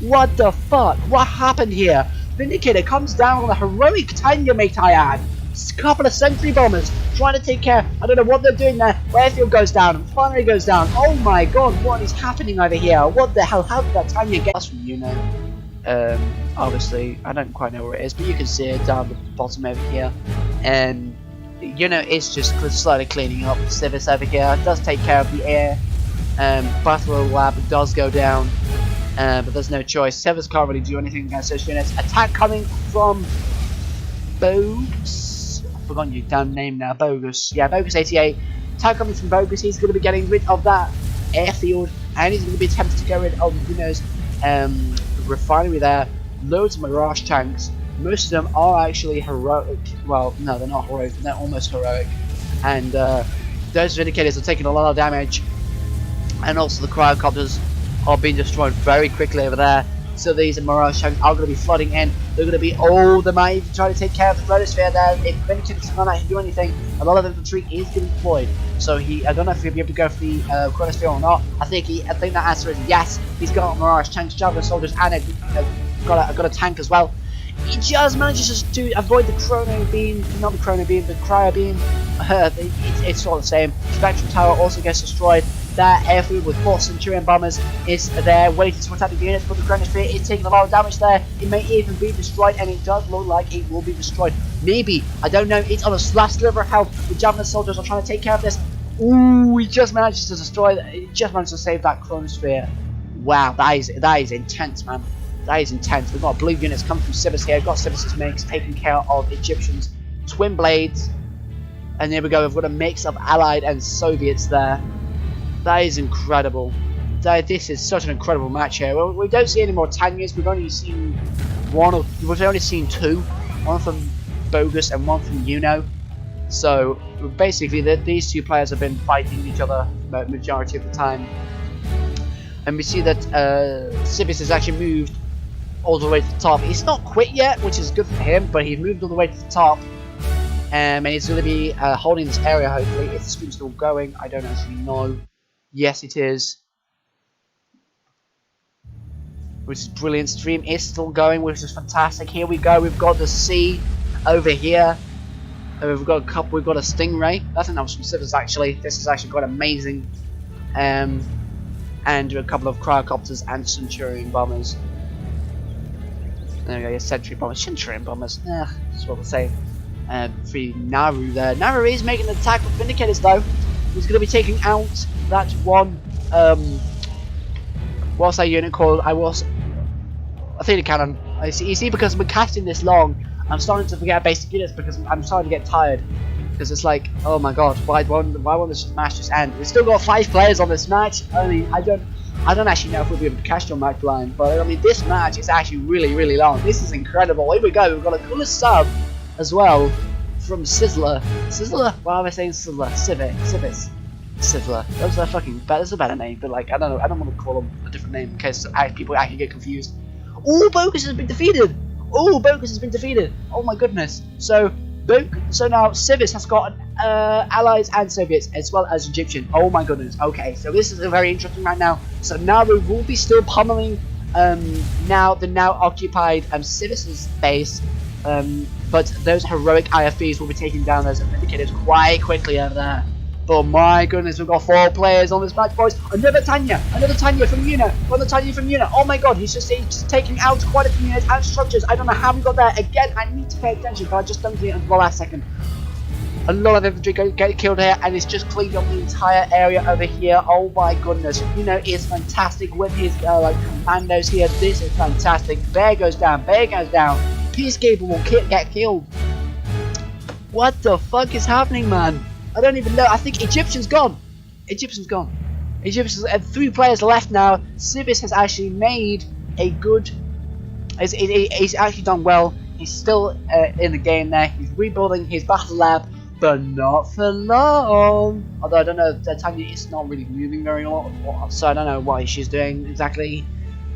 What the fuck? What happened here? Vindicator comes down on a heroic Tanya, mate, I add. A couple of sentry bombers trying to take care. I don't know what they're doing there. Airfield goes down and finally goes down. Oh my god, what is happening over here? What the hell? How did that Tanya get? That's from obviously, I don't quite know where it is, but you can see it down the bottom over here. And it's just slowly cleaning up. Civis over here does take care of the air. Battle Lab does go down. But there's no choice. Civis can't really do anything against those units. Attack coming from Bogus. I've forgotten your damn name now. Bogus. Yeah, Bogus 88. Attack coming from Bogus. He's going to be getting rid of that airfield. And he's going to be attempting to get rid of, refinery there. Loads of Mirage tanks. Most of them are actually heroic. Well, no, they're not heroic. They're almost heroic. And those Vindicators are taking a lot of damage. And also the Cryocopters are being destroyed very quickly over there. So these Mirage tanks are going to be flooding in. They're going to be they might even try to take care of the Chronosphere there. If Vindicators can't actually do anything, a lot of infantry is getting deployed. So I don't know if he'll be able to go for the Chronosphere or not. I think the answer is yes. He's got Mirage tanks, Javelin soldiers, and got a tank as well. He just manages to avoid the Chrono Beam, not the Chrono Beam, the Cryo Beam. It's all the same. Spectrum Tower also gets destroyed. That airfield with 4 Centurion bombers is there waiting to attack the units, but the Chronosphere is taking a lot of damage there. It may even be destroyed, and it does look like it will be destroyed. Maybe, I don't know, it's on a last sliver of health. The Javelin soldiers are trying to take care of this. Ooh, he just manages to destroy, he just managed to save that Chronosphere. Wow, that is intense, man. That is intense. We've got blue units coming from Civis here. We've got Civis' mix taking care of Egyptians. Twin blades. And here we go, we've got a mix of Allied and Soviets there. That is incredible. This is such an incredible match here. Well, we don't see any more Tanyas. We've only seen two. One from Bogus and one from Uno. So basically, these two players have been fighting each other the majority of the time. And we see that Civis has actually moved all the way to the top. He's not quit yet, which is good for him, but he's moved all the way to the top. And he's going to be holding this area, hopefully. If the stream's still going, I don't actually know. Yes, it is. Which is brilliant. Stream is still going, which is fantastic. Here we go. We've got the sea over here. We've got a Stingray. I think that was from Civis actually. This has actually got amazing. And a couple of Cryocopters and Centurion bombers. There we go. Centurion bombers. Centurion bombers. That's what we'll say. For Naru there. Naru is making an attack with Vindicators though. He's going to be taking out that one, what's that unit called? Athena Cannon. You see, because I've been casting this long, I'm starting to forget basic units because I'm starting to get tired. Because it's like, oh my god, why won't this match just end? We've still got 5 players on this match. I mean, I don't actually know if we'll be able to cast your match line, but I mean, this match is actually really, really long. This is incredible. Here we go. We've got a cool sub as well. From Sizzler. Why am I saying Sizzler? Civis. Sizzler. That's a better name, but like I don't know. I don't want to call them a different name in case people actually get confused. Oh, Bogus has been defeated. Oh my goodness. So now Civis has got allies and Soviets as well as Egyptian. Oh my goodness. Okay, so this is a very interesting right now. So now we will be still pummeling the now occupied Civis' base. But those heroic IFBs will be taking down those Vindicators quite quickly over there. But my goodness, we've got 4 players on this match, boys. Another Tanya from Una. Oh my god, he's just taking out quite a few units and structures. I don't know how we got there. Again, I need to pay attention, but I just don't see it until the last second. A lot of infantry get killed here, and it's just cleaned up the entire area over here. Oh my goodness, is fantastic with his commandos here. This is fantastic. Bear goes down. Peacekeeper will get killed. What the fuck is happening, man? I don't even know. I think Egyptian's gone. Egyptian's 3 players left now. Civis has actually made a good. He's actually done well. He's still in the game there. He's rebuilding his battle lab, but not for long. Although I don't know, Tanya is not really moving very well, so I don't know what she's doing exactly.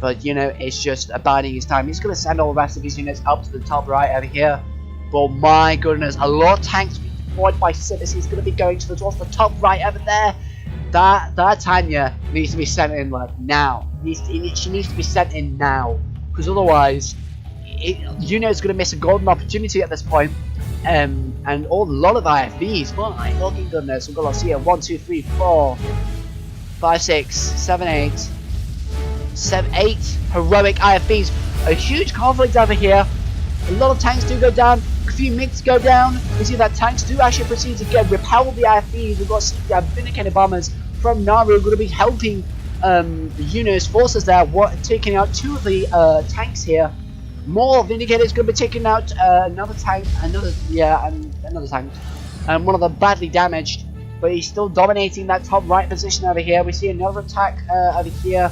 But it's just abiding his time. He's going to send all the rest of his units up to the top right over here. But my goodness, a lot of tanks being deployed by Civis. He's going to be going towards the top right over there. That Tanya needs to be sent in like now. she needs to be sent in now, because otherwise, Yuno's going to miss a golden opportunity at this point. And a lot of IFVs. My fucking goodness, we've got lots here. 1, 2, 3, 4, 5, 6, 7, 8. 8 heroic IFVs. A huge conflict over here. A lot of tanks do go down. A few MiGs go down. We see that tanks do actually proceed to repel the IFVs. We've got Vindicator bombers from Naru going to be helping Yuno's forces there, taking out 2 of the tanks here. More Vindicators going to be taking out another tank, another tank, and one of them badly damaged, but he's still dominating that top right position over here. We see another attack over here.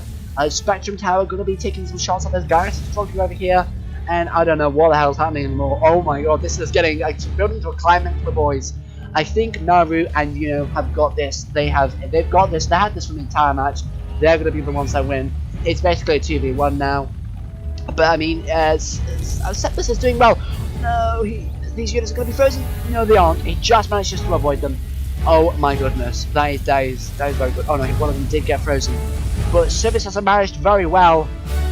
Spectrum Tower going to be taking some shots at this garrison structure over here, and I don't know what the hell's happening anymore. Oh my god, this is getting building to a climax for the boys. I think Naru and Yuno have got this. They've got this. They had this from the entire match. They're going to be the ones that win. It's basically a 2v1 now. But I mean, Septus is doing well. No, these units are going to be frozen. No, they aren't. He just manages to avoid them. Oh my goodness, that is very good. Oh no, one of them did get frozen. But Civis has managed very well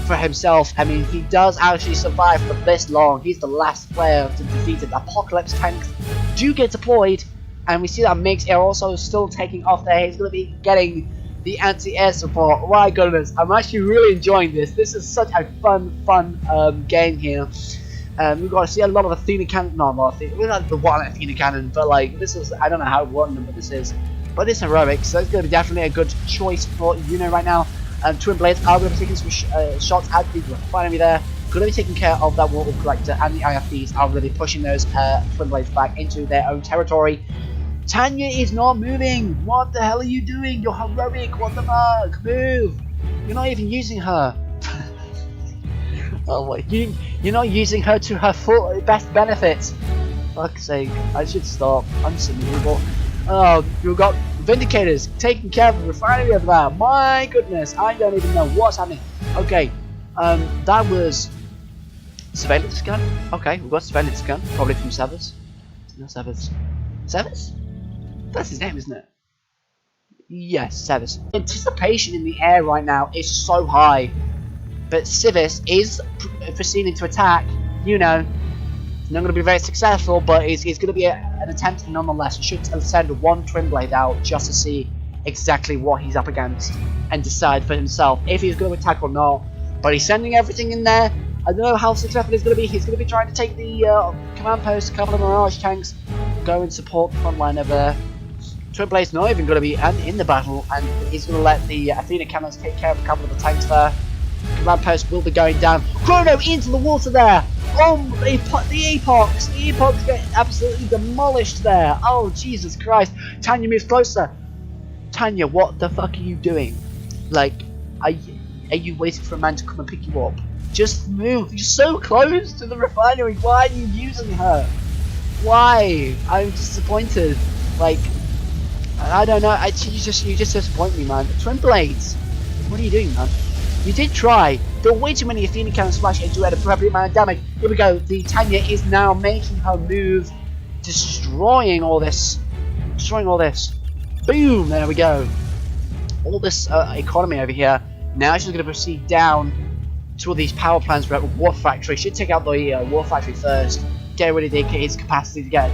for himself. I mean, he does actually survive for this long. He's the last player to defeat it. Apocalypse tanks do get deployed, and we see that MiGs are also still taking off there. He's going to be getting the anti-air support. My goodness, I'm actually really enjoying this. This is such a fun game here. We've got to see a lot of Athena cannon. No, we're not the one Athena cannon, but like this is, I don't know how what number this is, but it's heroic, so it's going to be definitely a good choice for Yuno right now. Twin Blades are going to be taking some shots at the refinery there. Going to be taking care of that water collector, and the IFVs are really pushing those Twin Blades back into their own territory. Tanya is not moving. What the hell are you doing? You're heroic. What the fuck? Move. You're not even using her. Oh my, you're not using her to her full best benefits. Fuck's sake, I should stop. I'm so miserable. Oh, you've got Vindicators taking care of the refinery over there. My goodness, I don't even know what's happening. Okay, that was surveillance gun. Okay, we've got surveillance gun, probably from Severus. No, Severus. Severus? That's his name, isn't it? Yes, Severus. Anticipation in the air right now is so high. But Civis is proceeding to attack. Yuno, it's not going to be very successful, but it's going to be an attempt nonetheless. He should send one Twin Blade out just to see exactly what he's up against and decide for himself if he's going to attack or not. But he's sending everything in there. I don't know how successful he's going to be. He's going to be trying to take the command post, a couple of Mirage tanks, go and support the front line over there. Twin Blade's not even going to be in the battle, and he's going to let the Athena cannons take care of a couple of the tanks there. Command post will be going down. Chrono into the water there. Oh, the epochs get absolutely demolished there. Oh, Jesus Christ. Tanya moves closer. Tanya, what the fuck are you doing? Like, are you waiting for a man to come and pick you up? Just move. You're so close to the refinery. Why are you using her? Why? I'm disappointed. Like, I don't know. You just disappoint me, man. Twin Blades. What are you doing, man? You did try. There were way too many Athena cannons smash into an appropriate amount of damage. Here we go. The Tanya is now making her move, destroying all this. Boom! There we go. All this economy over here. Now she's going to proceed down to all these power plants at War Factory. Should take out the War Factory first. Get rid of its capacity to get